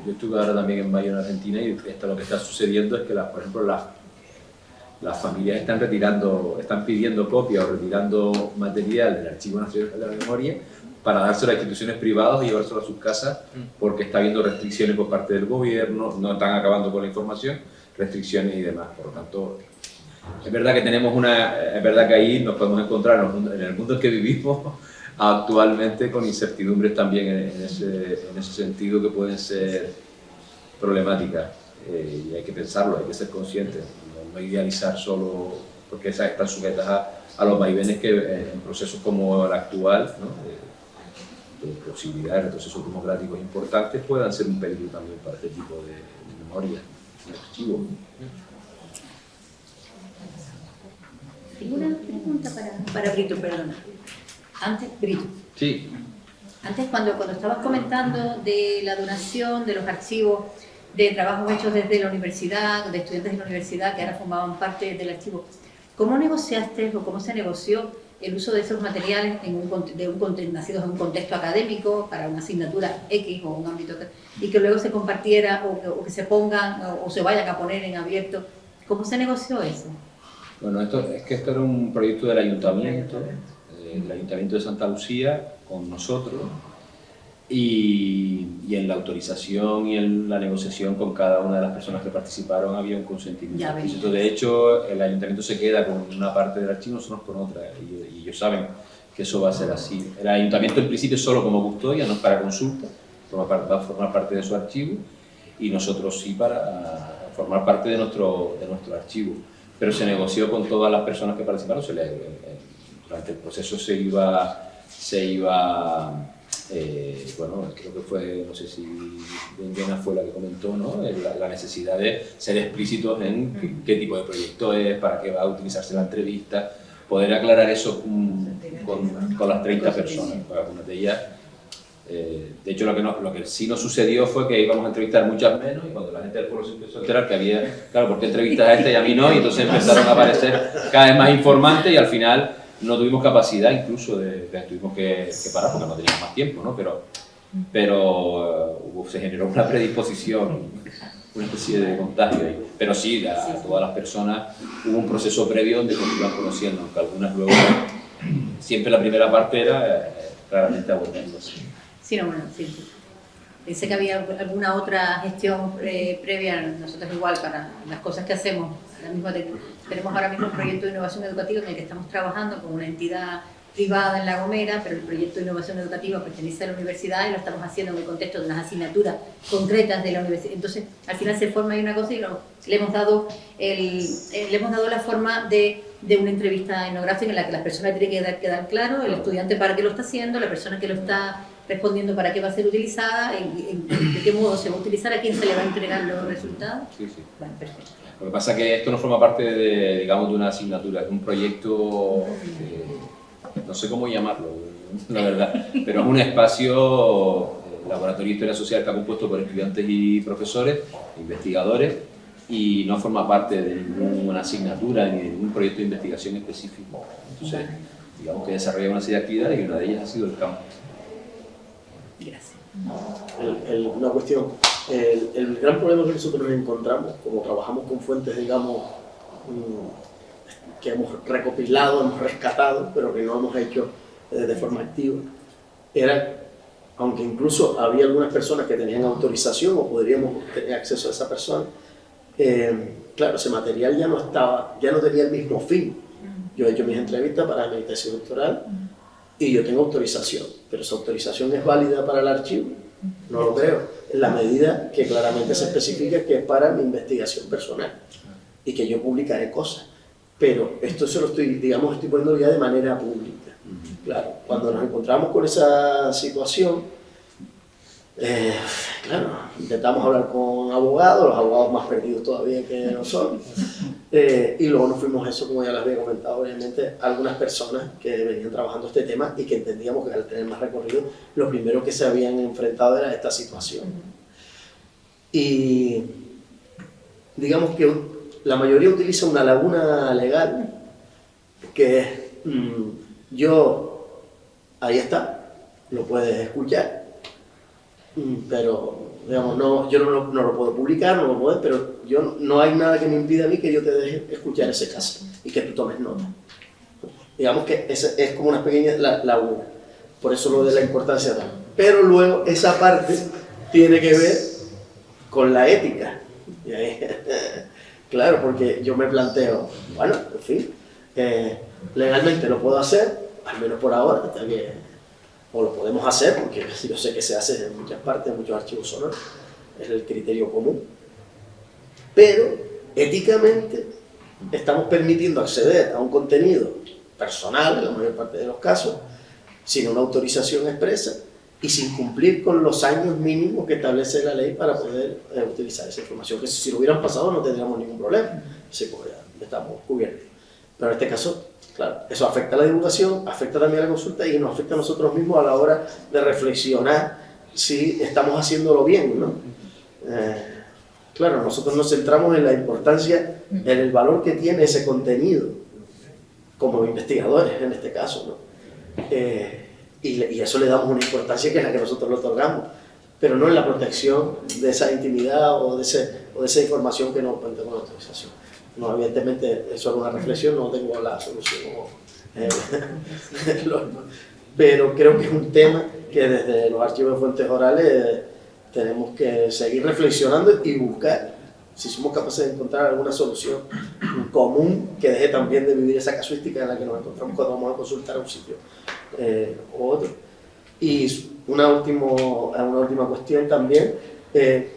yo estuve ahora también en mayo en Argentina y lo que está sucediendo es que, por ejemplo, las familias están pidiendo copias o retirando material del Archivo Nacional de la Memoria para dárselo a instituciones privadas y llevárselo a sus casas porque está habiendo restricciones por parte del gobierno, no están acabando con la información, restricciones y demás. Por lo tanto, es verdad que es verdad que ahí nos podemos encontrar en el mundo en que vivimos actualmente con incertidumbres también en ese sentido que pueden ser problemáticas. Y hay que pensarlo, hay que ser conscientes, no idealizar solo, porque esas están sujetas a los vaivenes que en procesos como el actual, ¿no? de posibilidades de procesos democráticos importantes puedan ser un peligro también para este tipo de memoria, de archivo. Tengo una pregunta para Brito, perdona. Brito. Sí. Antes, cuando estabas comentando de la donación de los archivos de trabajos hechos desde la universidad, de estudiantes de la universidad que ahora formaban parte del archivo, ¿cómo negociaste o cómo se negoció el uso de esos materiales nacidos en un contexto académico para una asignatura X o un ámbito y que luego se compartiera o que se pongan o se vayan a poner en abierto? ¿Cómo se negoció eso? Bueno, esto era un proyecto del Ayuntamiento de Santa Lucía con nosotros y en la autorización y en la negociación con cada una de las personas que participaron había un consentimiento. De hecho, el Ayuntamiento se queda con una parte del archivo, nosotros con otra, y ellos saben que eso va a ser así. El Ayuntamiento en principio solo como custodia, no es para consulta, va a formar parte de su archivo y nosotros sí para formar parte de nuestro archivo. Pero se negoció con todas las personas que participaron, durante el proceso se iba bueno, creo que fue, no sé si Jenna fue la que comentó, ¿no? La necesidad de ser explícitos en qué tipo de proyecto es, para qué va a utilizarse la entrevista, poder aclarar eso con las 30 personas, algunas de ellas. De hecho, lo que sí nos sucedió fue que íbamos a entrevistar muchas menos y cuando la gente del pueblo se empezó a enterar que había, claro, ¿por qué entrevistas a este y a mí no? Y entonces empezaron a aparecer cada vez más informantes y al final no tuvimos capacidad incluso tuvimos que parar porque no teníamos más tiempo, ¿no? Pero se generó una predisposición, una especie de contagio ahí. Pero sí, a todas las personas hubo un proceso previo donde nos iban conociendo, aunque algunas luego, siempre la primera parte era claramente abordándose. Sí, no, bueno, sí. Pensé que había alguna otra gestión previa, nosotros igual para las cosas que hacemos. Tenemos ahora mismo un proyecto de innovación educativa en el que estamos trabajando con una entidad privada en La Gomera, pero el proyecto de innovación educativa pertenece a la universidad y lo estamos haciendo en el contexto de unas asignaturas concretas de la universidad. Entonces, al final se forma ahí una cosa y le hemos dado la forma de una entrevista etnográfica en la que la persona tiene que quedar claro, el estudiante para qué lo está haciendo, la persona que lo está respondiendo para qué va a ser utilizada, de qué modo se va a utilizar, a quién se le va a entregar los resultados. Sí, sí. Bueno, perfecto. Lo que pasa es que esto no forma parte de una asignatura, es un proyecto, no sé cómo llamarlo, la verdad, pero es un espacio, laboratorio de historia social, que está compuesto por estudiantes y profesores, investigadores, y no forma parte de ninguna asignatura ni de ningún proyecto de investigación específico. Entonces, digamos que desarrolla una serie de actividades y una de ellas ha sido el campo. Gracias. Una cuestión, el gran problema que nosotros nos encontramos, como trabajamos con fuentes, digamos, que hemos recopilado, hemos rescatado, pero que no hemos hecho de forma activa, era, aunque incluso había algunas personas que tenían autorización o podríamos tener acceso a esa persona, claro, ese material ya no tenía el mismo fin. Yo he hecho mis entrevistas para mi tesis doctoral y yo tengo autorización, pero esa autorización es válida para el archivo. No lo creo, en la medida que claramente se especifica que es para mi investigación personal y que yo publicaré cosas. Pero esto se lo estoy poniendo ya de manera pública. Claro, cuando nos encontramos con esa situación, Claro, intentamos hablar con abogados, los abogados más perdidos todavía que nosotros, y luego nos fuimos eso, como ya les había comentado, obviamente, algunas personas que venían trabajando este tema y que entendíamos que al tener más recorrido, lo primero que se habían enfrentado era esta situación. Y digamos que la mayoría utiliza una laguna legal, que es, ahí está, lo puedes escuchar, pero digamos, yo no lo puedo publicar, no lo puedo, pero no hay nada que me impida a mí que yo te deje escuchar ese caso y que tú tomes nota. Digamos que es como una pequeña laguna, por eso lo de la importancia de... Pero luego esa parte tiene que ver con la ética. Y ahí, claro, porque yo me planteo, bueno, en fin, legalmente lo puedo hacer, al menos por ahora, hasta que... o lo podemos hacer, porque yo sé que se hace en muchas partes, en muchos archivos sonoros, es el criterio común, pero éticamente estamos permitiendo acceder a un contenido personal, en la mayor parte de los casos, sin una autorización expresa y sin cumplir con los años mínimos que establece la ley para poder utilizar esa información, que si lo hubieran pasado no tendríamos ningún problema, sí, pues ya estamos cubiertos. Pero en este caso, claro, eso afecta a la divulgación, afecta también a la consulta y nos afecta a nosotros mismos a la hora de reflexionar si estamos haciéndolo bien, ¿no? Claro, nosotros nos centramos en la importancia, en el valor que tiene ese contenido, como investigadores en este caso, ¿no? Y eso le damos una importancia que es la que nosotros le otorgamos, pero no en la protección de esa intimidad o de esa información que no cuenta con autorización. No, evidentemente, eso es una reflexión, no tengo la solución. Pero creo que es un tema que desde los archivos de fuentes orales tenemos que seguir reflexionando y buscar si somos capaces de encontrar alguna solución común que deje también de vivir esa casuística en la que nos encontramos cuando vamos a consultar a un sitio u otro. Y una última cuestión también,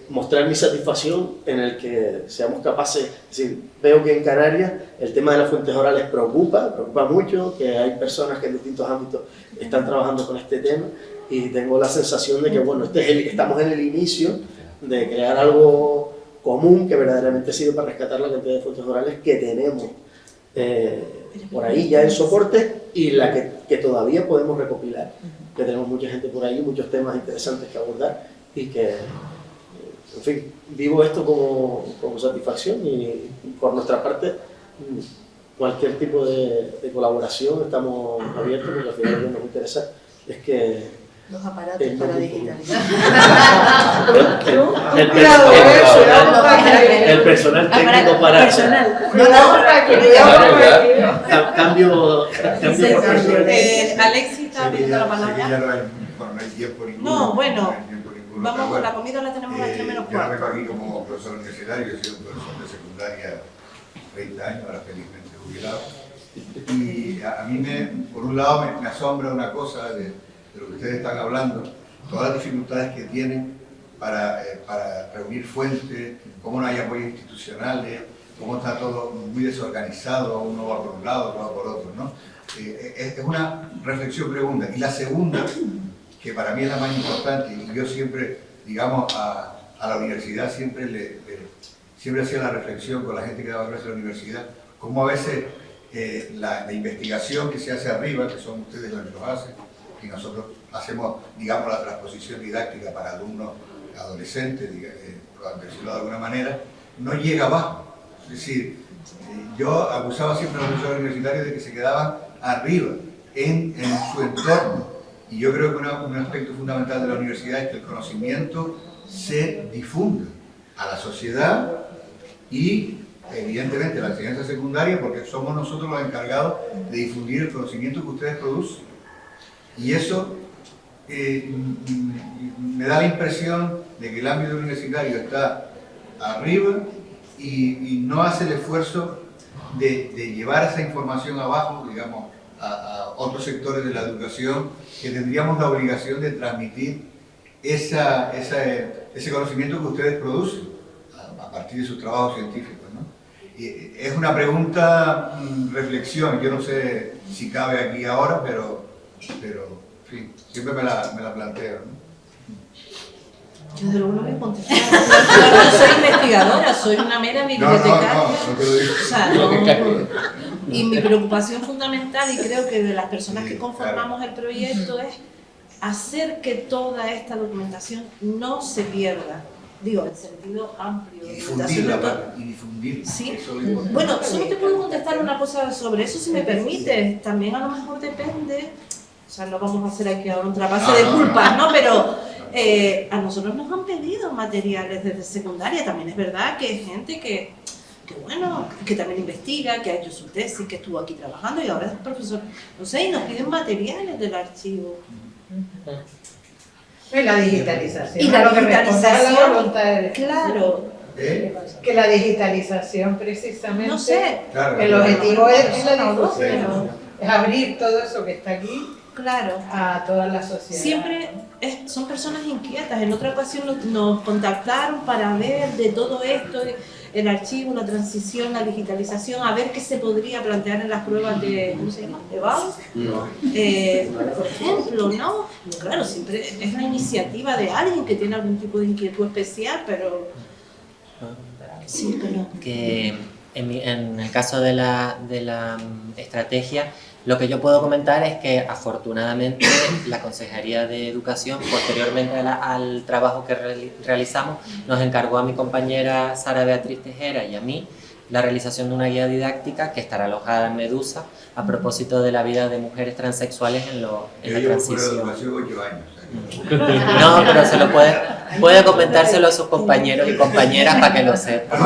mostrar mi satisfacción en el que seamos capaces, es decir, veo que en Canarias el tema de las fuentes orales preocupa mucho, que hay personas que en distintos ámbitos están trabajando con este tema y tengo la sensación de que bueno, estamos en el inicio de crear algo común que verdaderamente sirve para rescatar la cantidad de fuentes orales que tenemos por ahí ya en soporte y la que todavía podemos recopilar, que tenemos mucha gente por ahí, muchos temas interesantes que abordar y que, en fin, vivo esto como satisfacción y por nuestra parte cualquier tipo de colaboración estamos abiertos porque al final lo que nos interesa es que los aparatos para digitalizar. El personal técnico para cambio por personal. Alexis está abriendo la palabra. No hay tiempo ninguno. No, bueno, No hay tiempo ninguno, vamos, pero la comida la tenemos a las 3 menos Yo arranco cuarto. aquí como profesor universitario, he sido profesor de secundaria 30 años, ahora felizmente jubilado. Y a mí, por un lado, me asombra una cosa de lo que ustedes están hablando, todas las dificultades que tienen para reunir fuentes, cómo no hay apoyos institucionales, cómo está todo muy desorganizado, uno va por un lado, otro va por otro, ¿no? Es una reflexión pregunta. Y la segunda, que para mí es la más importante, y yo siempre, digamos, a la universidad siempre siempre hacía la reflexión con la gente que daba clases en la universidad, cómo a veces la investigación que se hace arriba, que son ustedes los que lo hacen, y nosotros hacemos, digamos, la transposición didáctica para alumnos adolescentes, por decirlo de alguna manera, no llega abajo. Es decir, yo acusaba siempre a los profesores universitarios de que se quedaban arriba, en su entorno. Y yo creo que un aspecto fundamental de la universidad es que el conocimiento se difunda a la sociedad y, evidentemente, a la enseñanza secundaria, porque somos nosotros los encargados de difundir el conocimiento que ustedes producen. Y eso me da la impresión de que el ámbito universitario está arriba y no hace el esfuerzo de llevar esa información abajo, digamos, a otros sectores de la educación que tendríamos la obligación de transmitir ese conocimiento que ustedes producen a partir de sus trabajos científicos, ¿no? Y es una pregunta, reflexión, yo no sé si cabe aquí ahora, pero en fin, siempre me la planteo, ¿no? Yo desde luego no voy a contestar. Yo no soy investigadora, soy una mera bibliotecaria. No te lo digo. O sea, no. Y mi preocupación fundamental, y creo que de las personas que conformamos el proyecto, es hacer que toda esta documentación no se pierda. Digo, en sentido amplio. Y difundirla, y difundirla. Sí. Eso es lo importante. Bueno, solo te puedo contestar una cosa sobre eso, si me permites. También a lo mejor depende, o sea, no vamos a hacer aquí ahora un trapase de culpas, ¿no? Pero a nosotros nos han pedido materiales desde secundaria. También es verdad que hay gente que bueno, que también investiga, que ha hecho su tesis, que estuvo aquí trabajando y ahora es profesor. No sé, y nos piden materiales del archivo. Y la digitalización. Y la lo que digitalización, la voluntad de... claro. Que la digitalización precisamente, No sé. Claro, el objetivo es la difusión, pero- es abrir todo eso que está aquí Claro. a toda la sociedad. Siempre son personas inquietas. En otra ocasión nos contactaron para ver de todo esto, el archivo, la transición, la digitalización, a ver qué se podría plantear en las pruebas de, ¿cómo se llama? ¿De BAU? Por ejemplo, ¿no? Claro, siempre es la iniciativa de alguien que tiene algún tipo de inquietud especial, pero... Sí, pero... Que en el caso de la estrategia, lo que yo puedo comentar es que afortunadamente la Consejería de Educación, posteriormente al trabajo que realizamos, nos encargó a mi compañera Sara Beatriz Tejera y a mí la realización de una guía didáctica que estará alojada en Medusa a propósito de la vida de mujeres transexuales en la transición. No, pero se lo puede comentárselo a sus compañeros y compañeras para que lo sepan.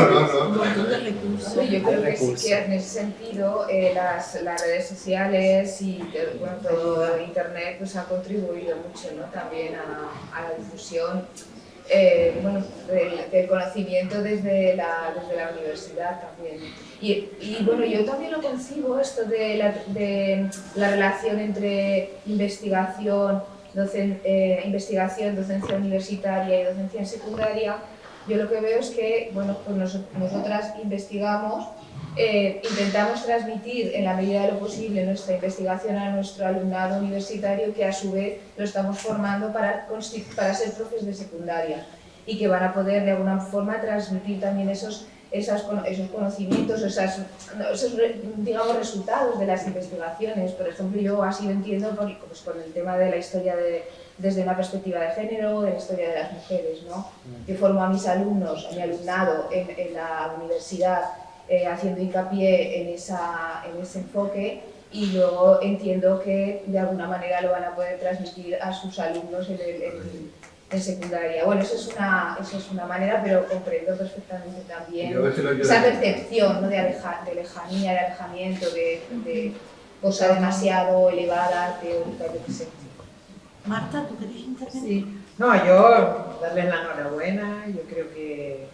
Yo creo que sí que en ese sentido las redes sociales y bueno, todo internet pues ha contribuido mucho, ¿no? También a la difusión bueno, del conocimiento desde la universidad también. Y bueno, yo también lo concibo esto de la relación entre investigación, docencia universitaria y docencia en secundaria. Yo lo que veo es que, bueno, pues nosotras investigamos, intentamos transmitir en la medida de lo posible nuestra investigación a nuestro alumnado universitario, que a su vez lo estamos formando para ser profes de secundaria y que van a poder de alguna forma transmitir también esos conocimientos, esos digamos, resultados de las investigaciones. Por ejemplo, yo así lo entiendo pues, con el tema de la historia desde una perspectiva de género, de la historia de las mujeres, ¿no? Yo formo a mis alumnos, a mi alumnado en la universidad, haciendo hincapié en ese enfoque, y luego entiendo que de alguna manera lo van a poder transmitir a sus alumnos en secundaria. Bueno, eso es una manera, pero comprendo perfectamente también esa percepción, ¿no? de lejanía, de alejamiento, de cosa demasiado elevada, teórica, yo qué sé. Marta, ¿tú querías intervenir? Sí. No, yo darles la enhorabuena. Yo creo que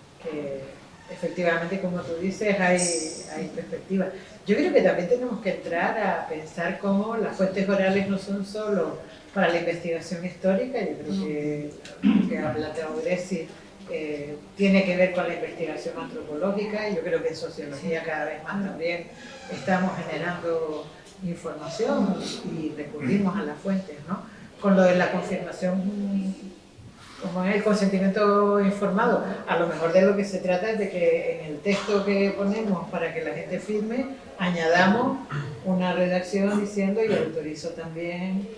efectivamente, como tú dices, hay perspectiva. Yo creo que también tenemos que entrar a pensar cómo las fuentes orales no son solo para la investigación histórica. Yo creo que lo que habla Teo Greci tiene que ver con la investigación antropológica. Yo creo que en sociología cada vez más también estamos generando información y recurrimos a las fuentes, ¿no? Con lo de la confirmación, como es el consentimiento informado, a lo mejor de lo que se trata es de que en el texto que ponemos para que la gente firme, añadamos una redacción diciendo y autorizo también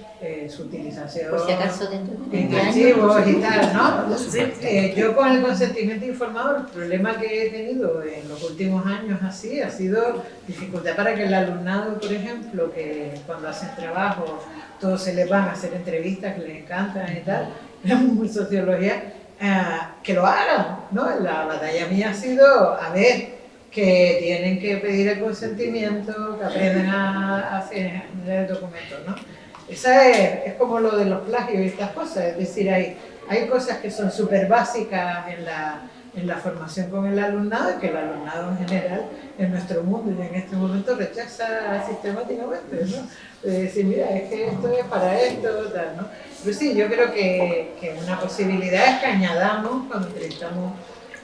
su utilización Por si acaso dentro de en 20 años. archivos y tal, ¿no? Yo con el consentimiento informado, el problema que he tenido en los últimos años así ha sido dificultad para que el alumnado, por ejemplo, que cuando hacen trabajo todos se les van a hacer entrevistas que les encantan y tal, en sociología, que lo hagan, ¿no? La batalla mía ha sido, a ver, que tienen que pedir el consentimiento, que aprendan a hacer el documento, ¿no? Esa es como lo de los plagios y estas cosas, es decir, hay cosas que son súper básicas en la formación con el alumnado y que el alumnado en general en nuestro mundo y en este momento rechaza sistemáticamente, ¿no? De decir, mira, es que esto es para esto, tal, ¿no? Pero sí, yo creo que una posibilidad es que añadamos cuando entrevistamos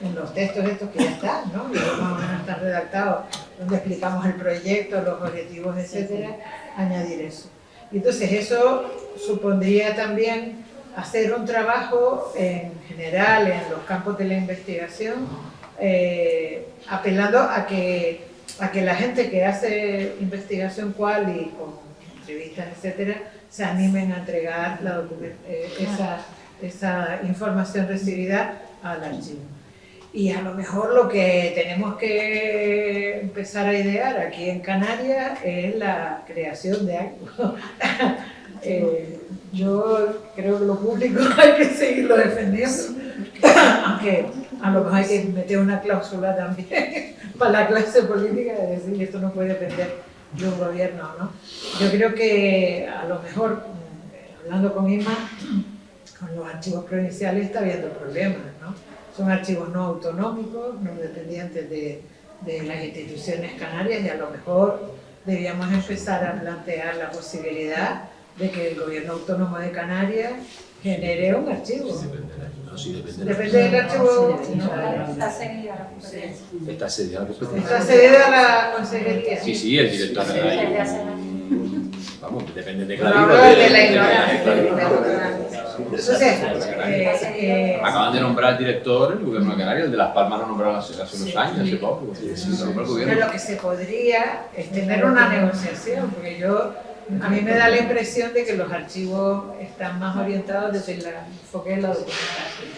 en los textos estos que ya están, ¿no? Y más o menos están redactados, donde explicamos el proyecto, los objetivos, etcétera, añadir eso. Y entonces eso supondría también hacer un trabajo en general en los campos de la investigación, apelando a que la gente que hace investigación quali con entrevistas, etcétera, se animen a entregar esa información recibida al archivo. Y a lo mejor lo que tenemos que empezar a idear aquí en Canarias es la creación de algo. Yo creo que lo público hay que seguirlo defendiendo, aunque a lo mejor hay que meter una cláusula también para la clase política de decir esto no puede depender de un gobierno, ¿no? Yo creo que a lo mejor, hablando con Inma, con los archivos provinciales está habiendo problemas, ¿no? Son archivos no autonómicos, no dependientes de las instituciones canarias, y a lo mejor debíamos empezar a plantear la posibilidad de que el gobierno autónomo de Canarias genere un archivo. No, sí, depende. Depende del archivo. Está seguida la competencia. Está cedida la competencia. Está cedida a la consejería. Sí, sí, el director de ahí. Vamos, depende de Pero cada hablo de la ignorancia. Entonces, acaban de nombrar al director el gobierno de Canarias, el de Las Palmas lo nombraron hace unos años, hace poco. pero lo que se podría es tener una negociación, porque a mí me da la impresión de que los archivos están más orientados desde el enfoque de la documentación,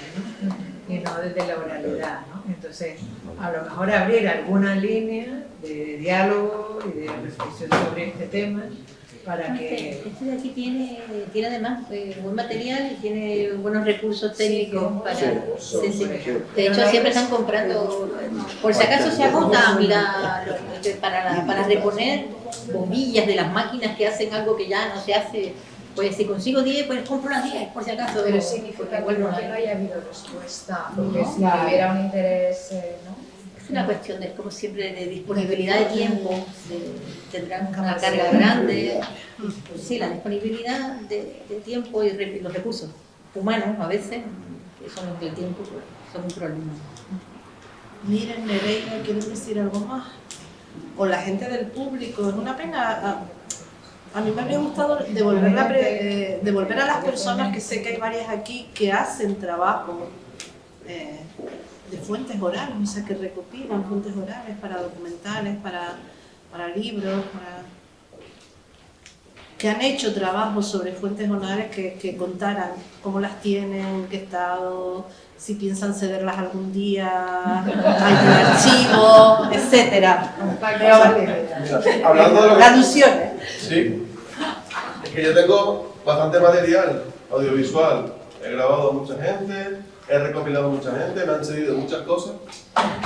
¿no? Y no desde la oralidad, ¿no? Entonces, a lo mejor abrir alguna línea de diálogo y de reflexión sobre este tema para que... Este de aquí tiene además buen material y tiene buenos recursos técnicos para... Sí. De hecho, siempre están comprando, por si acaso se agota, mira, para reponer bombillas de las máquinas que hacen algo que ya no se hace. Pues si consigo 10, pues compro las 10, por si acaso. Pero significa que no haya habido respuesta, porque si hubiera un interés, ¿no? Es una cuestión, como siempre, de disponibilidad de tiempo. Tendrán una carga grande. Sí, la disponibilidad de tiempo y los recursos humanos, a veces, que son los del tiempo, pues, son un problema. Miren, Nereida, ¿quieren decir algo más? O la gente del público, es una pena. A mí me habría gustado devolver a las personas, que sé que hay varias aquí, que hacen trabajo de fuentes orales, o sea, que recopilan fuentes orales para documentales, para libros, que han hecho trabajos sobre fuentes orales que contaran cómo las tienen, en qué estado, si piensan cederlas algún día, algún archivo, etcétera. Hablando de lo que... Traducciones. Sí. Es que yo tengo bastante material audiovisual. He grabado a mucha gente, he recopilado a mucha gente, me han cedido muchas cosas,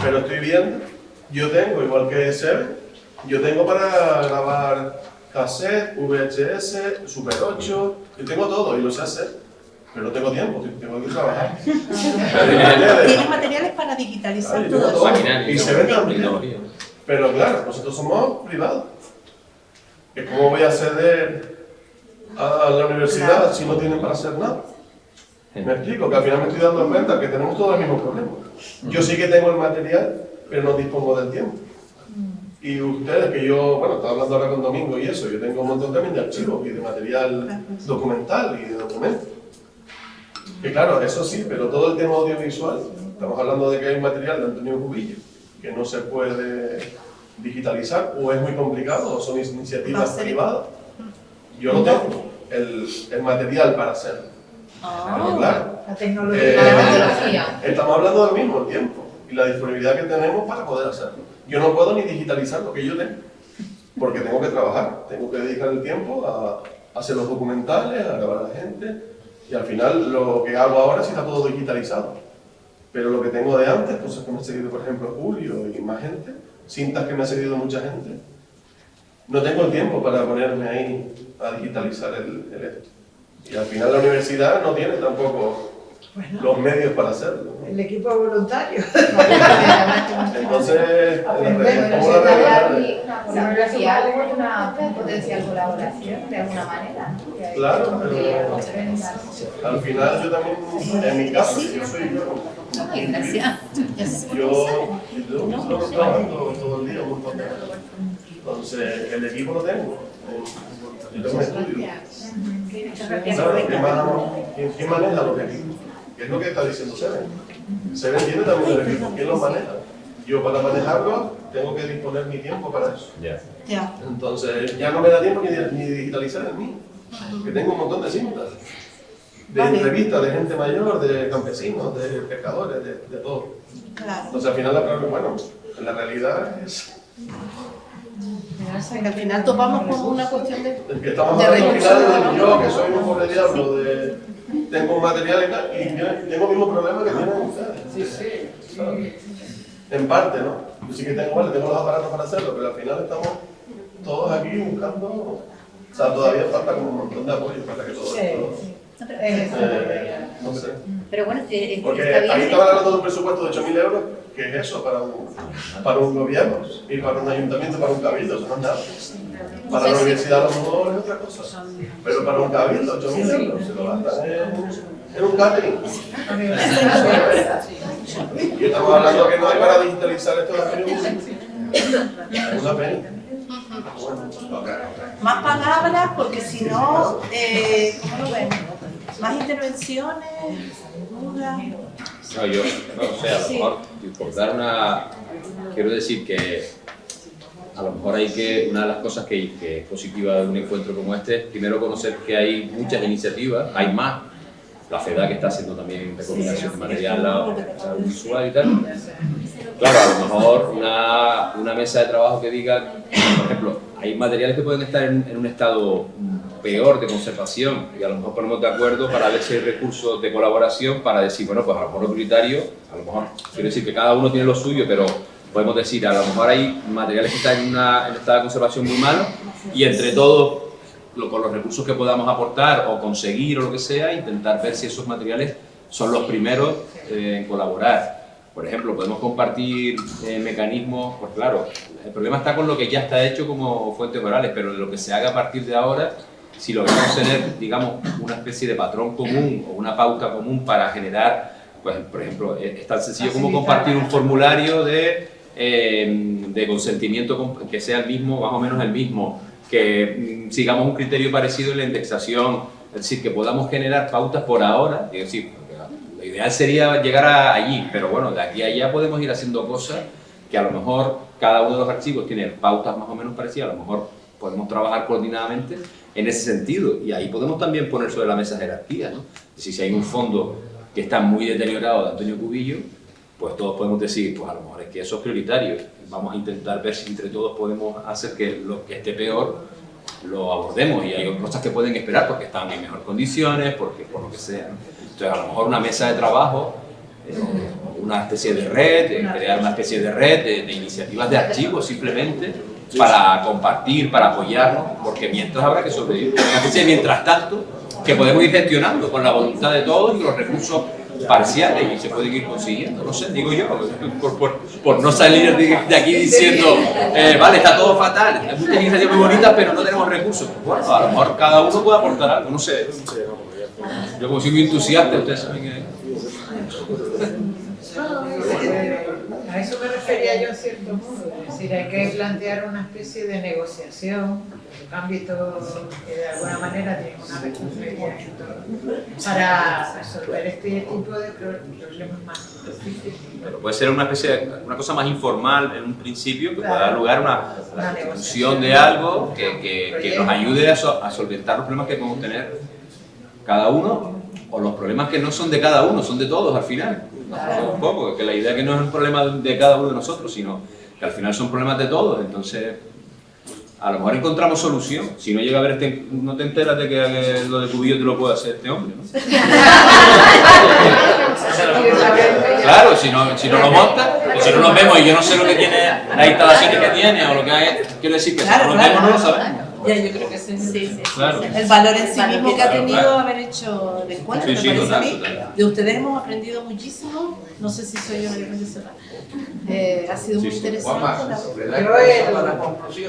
pero estoy viendo, yo tengo, igual que Sebe, yo tengo para grabar cassette, VHS, Super 8, yo tengo todo y lo sé hacer, pero no tengo tiempo, tengo que trabajar. Tienes materiales para digitalizar todo eso. Y se ven también. Pero claro, nosotros somos privados. ¿Cómo voy a acceder a la universidad si no tienen para hacer nada? Me explico, que al final me estoy dando cuenta que tenemos todos el mismo problema. Yo sí que tengo el material, pero no dispongo del tiempo. Y ustedes, que yo, bueno, estaba hablando ahora con Domingo y eso, yo tengo un montón también de archivos y de material documental y de documentos. Que claro, eso sí, pero todo el tema audiovisual, estamos hablando de que hay material de Antonio Cubillo que no se puede digitalizar, o es muy complicado, o son iniciativas privadas. Yo no tengo el material para hacerlo. Pero claro, la tecnología. Estamos hablando del mismo tiempo y la disponibilidad que tenemos para poder hacerlo. Yo no puedo ni digitalizar lo que yo tengo, porque tengo que trabajar, tengo que dedicar el tiempo a hacer los documentales, a grabar a la gente, y al final lo que hago ahora sí está todo digitalizado. Pero lo que tengo de antes, cosas que me ha seguido, por ejemplo, Julio y más gente, cintas que me ha seguido mucha gente, no tengo el tiempo para ponerme ahí a digitalizar el esto. Y al final la universidad no tiene tampoco los medios para hacerlo, ¿no? El equipo voluntario. Entonces, ¿cómo la pornografía hay una potencial colaboración de alguna manera, ¿no? Claro, pero al final yo también, en mi caso, yo soy yo trabajando todo el día un montón de horas. Entonces, el equipo lo tengo. Yo tengo un estudio. Claro, ¿quién maneja los equipos? ¿Qué es lo que está diciendo Seven? Seven tiene también el equipo, ¿quién los maneja? Yo para manejarlo tengo que disponer mi tiempo para eso. Entonces ya no me da tiempo ni digitalizar el mío, que tengo un montón de cintas, de entrevistas de gente mayor, de campesinos, de pescadores, de todo. Entonces al final la realidad es... Que al final topamos con una cuestión de... que estamos hablando al final de yo, que soy un pobre diablo, tengo un material y tal, y tengo el mismo problema que tienen ustedes. Sí. En parte, ¿no? Yo sí que tengo los aparatos para hacerlo, pero al final estamos todos aquí buscando... O sea, todavía falta como un montón de apoyo para que todo esto... no sé. Pero bueno, porque está bien. ahí estaban hablando de un presupuesto de 8.000 euros, que es eso para un gobierno y para un ayuntamiento, para un cabildo, eso no es nada. Para la universidad a lo mejor es otra cosa, pero para un cabildo 8.000 euros se lo gastan en un catering. Y estamos hablando que no hay para digitalizar esto de una pena. Más palabras, porque si no, ¿cómo lo ven? Más intervenciones, dudas. No, yo no sé, a lo mejor, por dar quiero decir que a lo mejor una de las cosas que es positiva de un encuentro como este es primero conocer que hay muchas iniciativas, hay más. La FEDA que está haciendo también recopilación de material audiovisual y tal. Claro, a lo mejor una mesa de trabajo que diga, por ejemplo, hay materiales que pueden estar en un estado peor de conservación y a lo mejor ponemos de acuerdo para ver si hay recursos de colaboración para decir, bueno, pues a lo mejor lo prioritario, a lo mejor, quiero decir que cada uno tiene lo suyo, pero podemos decir, a lo mejor hay materiales que están en un estado de conservación muy malo y entre todos, con los recursos que podamos aportar o conseguir o lo que sea, intentar ver si esos materiales son los primeros en colaborar. Por ejemplo, podemos compartir mecanismos, pues claro, el problema está con lo que ya está hecho como fuentes orales, pero de lo que se haga a partir de ahora, si logramos tener, digamos, una especie de patrón común o una pauta común para generar, pues por ejemplo, es tan sencillo como compartir un formulario de consentimiento que sea el mismo, más o menos el mismo, que sigamos un criterio parecido en la indexación, es decir, que podamos generar pautas por ahora, es decir, lo ideal sería llegar allí, pero bueno, de aquí a allá podemos ir haciendo cosas que a lo mejor cada uno de los archivos tiene pautas más o menos parecidas, a lo mejor podemos trabajar coordinadamente en ese sentido, y ahí podemos también poner sobre la mesa jerarquías, ¿no? Es decir, si hay un fondo que está muy deteriorado de Antonio Cubillo, pues todos podemos decir, pues a lo mejor es que eso es prioritario, vamos a intentar ver si entre todos podemos hacer que lo que esté peor lo abordemos, y hay cosas que pueden esperar porque están en mejores condiciones, porque por lo que sea, ¿no? Entonces a lo mejor una mesa de trabajo, una especie de red, crear una especie de red de iniciativas de archivos simplemente para compartir, para apoyarnos, porque mientras habrá que sobrevivir, una especie de mientras tanto que podemos ir gestionando con la voluntad de todos y los recursos parciales y se pueden ir consiguiendo, no sé, digo yo, por no salir de aquí diciendo, vale, está todo fatal, hay muchas iniciativas muy bonitas pero no tenemos recursos. Bueno, a lo mejor cada uno puede aportar algo, no sé. Yo como soy muy entusiasta, ustedes saben que... A eso me refería yo en cierto modo, es decir, hay que plantear una especie de negociación, un ámbito que de alguna manera tiene una responsabilidad para resolver este tipo de problemas más difíciles. Pero puede ser una especie una cosa más informal en un principio, que pueda dar lugar a una discusión de algo que nos ayude a solventar los problemas que podemos tener cada uno, o los problemas que no son de cada uno, son de todos al final. Un poco, que la idea que no es un problema de cada uno de nosotros, sino que al final son problemas de todos, entonces a lo mejor encontramos solución. Si no llega a ver no te enteras de que lo de Cubillo te lo puede hacer este hombre, ¿no? Claro, si no lo montas, o si no nos vemos y yo no sé lo que tiene, las instalaciones que tiene o lo que hay, quiero decir que si no nos vemos no lo sabemos. Ya, yo creo que sí. Claro. El valor en sí mismo que ha tenido claro. haber hecho el encuentro, me parece a mí. De ustedes hemos aprendido muchísimo, no sé si soy yo la que aprendí a cerrar. Ha sido muy interesante.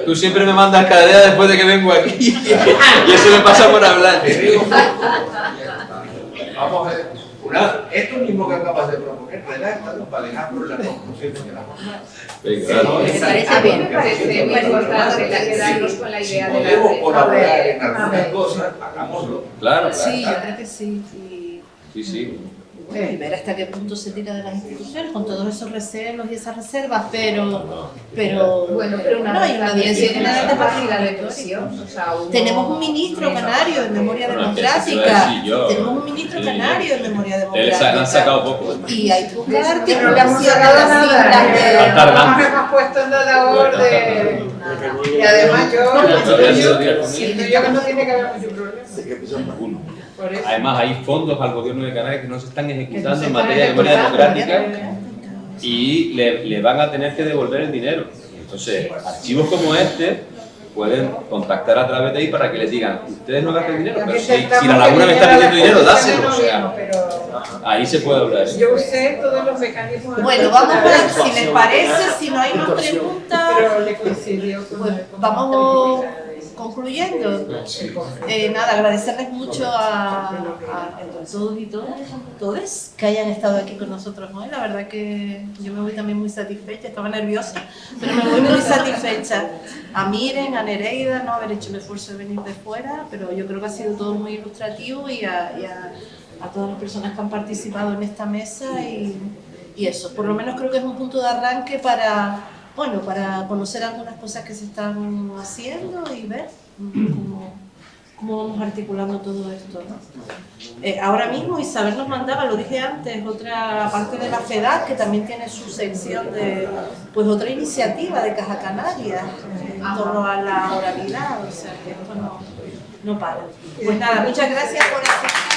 Tú siempre me mandas cada día después de que vengo aquí y eso me pasa por hablar. Vamos a ver, Pues nada, esto mismo que acabas de proponer, redáctalo para dejar por las conclusiones de la jornada. Me parece bien, me parece muy importante quedarnos con la idea de la podemos red. colaborar en algunas cosas, hagámoslo. Claro, Sí, claro. yo creo que sí. Sí. Y ver hasta qué punto se tira de las instituciones con todos esos recelos y esas reservas, pero Bueno, pero no hay una dirección general de página de partida. presión. O sea, Tenemos un ministro canario en memoria democrática. Tenemos un ministro canario en memoria Le han democrática. sacado poco. Y hay que buscar No le hemos articulación de sacado las nada, siglas nos hemos puesto en la labor de... Y además yo siento yo que no tiene que haber mucho problema. Por eso. Además, hay fondos al gobierno de Canarias que no se están Que no ejecutando se en están materia de memoria ejecutando, democrática y le van a tener que devolver el dinero. Entonces, archivos como este pueden contactar a través de ahí para que les digan, ustedes no gastan dinero, pero si la laguna me está pidiendo dinero, dáselo. O sea, ahí se puede hablar. Yo usé todos los mecanismos. Bueno, vamos a ver si les parece, si no hay más preguntas, Pero le coincidió con pues vamos concluyendo. Nada, agradecerles mucho a todos y todas que hayan estado aquí con nosotros hoy. La verdad que yo me voy también muy satisfecha, estaba nerviosa, pero me voy muy satisfecha. A Miren, a Nereida, no haber hecho el esfuerzo de venir de fuera, pero yo creo que ha sido todo muy ilustrativo y a todas las personas que han participado en esta mesa y eso, por lo menos creo que es un punto de arranque para conocer algunas cosas que se están haciendo y ver cómo vamos articulando todo esto, ¿no? Ahora mismo Isabel nos mandaba, lo dije antes, otra parte de la FEDAC que también tiene su sección de, pues otra iniciativa de Caja Canaria en torno a la oralidad, o sea que esto no para. Pues nada, muchas gracias por asistir.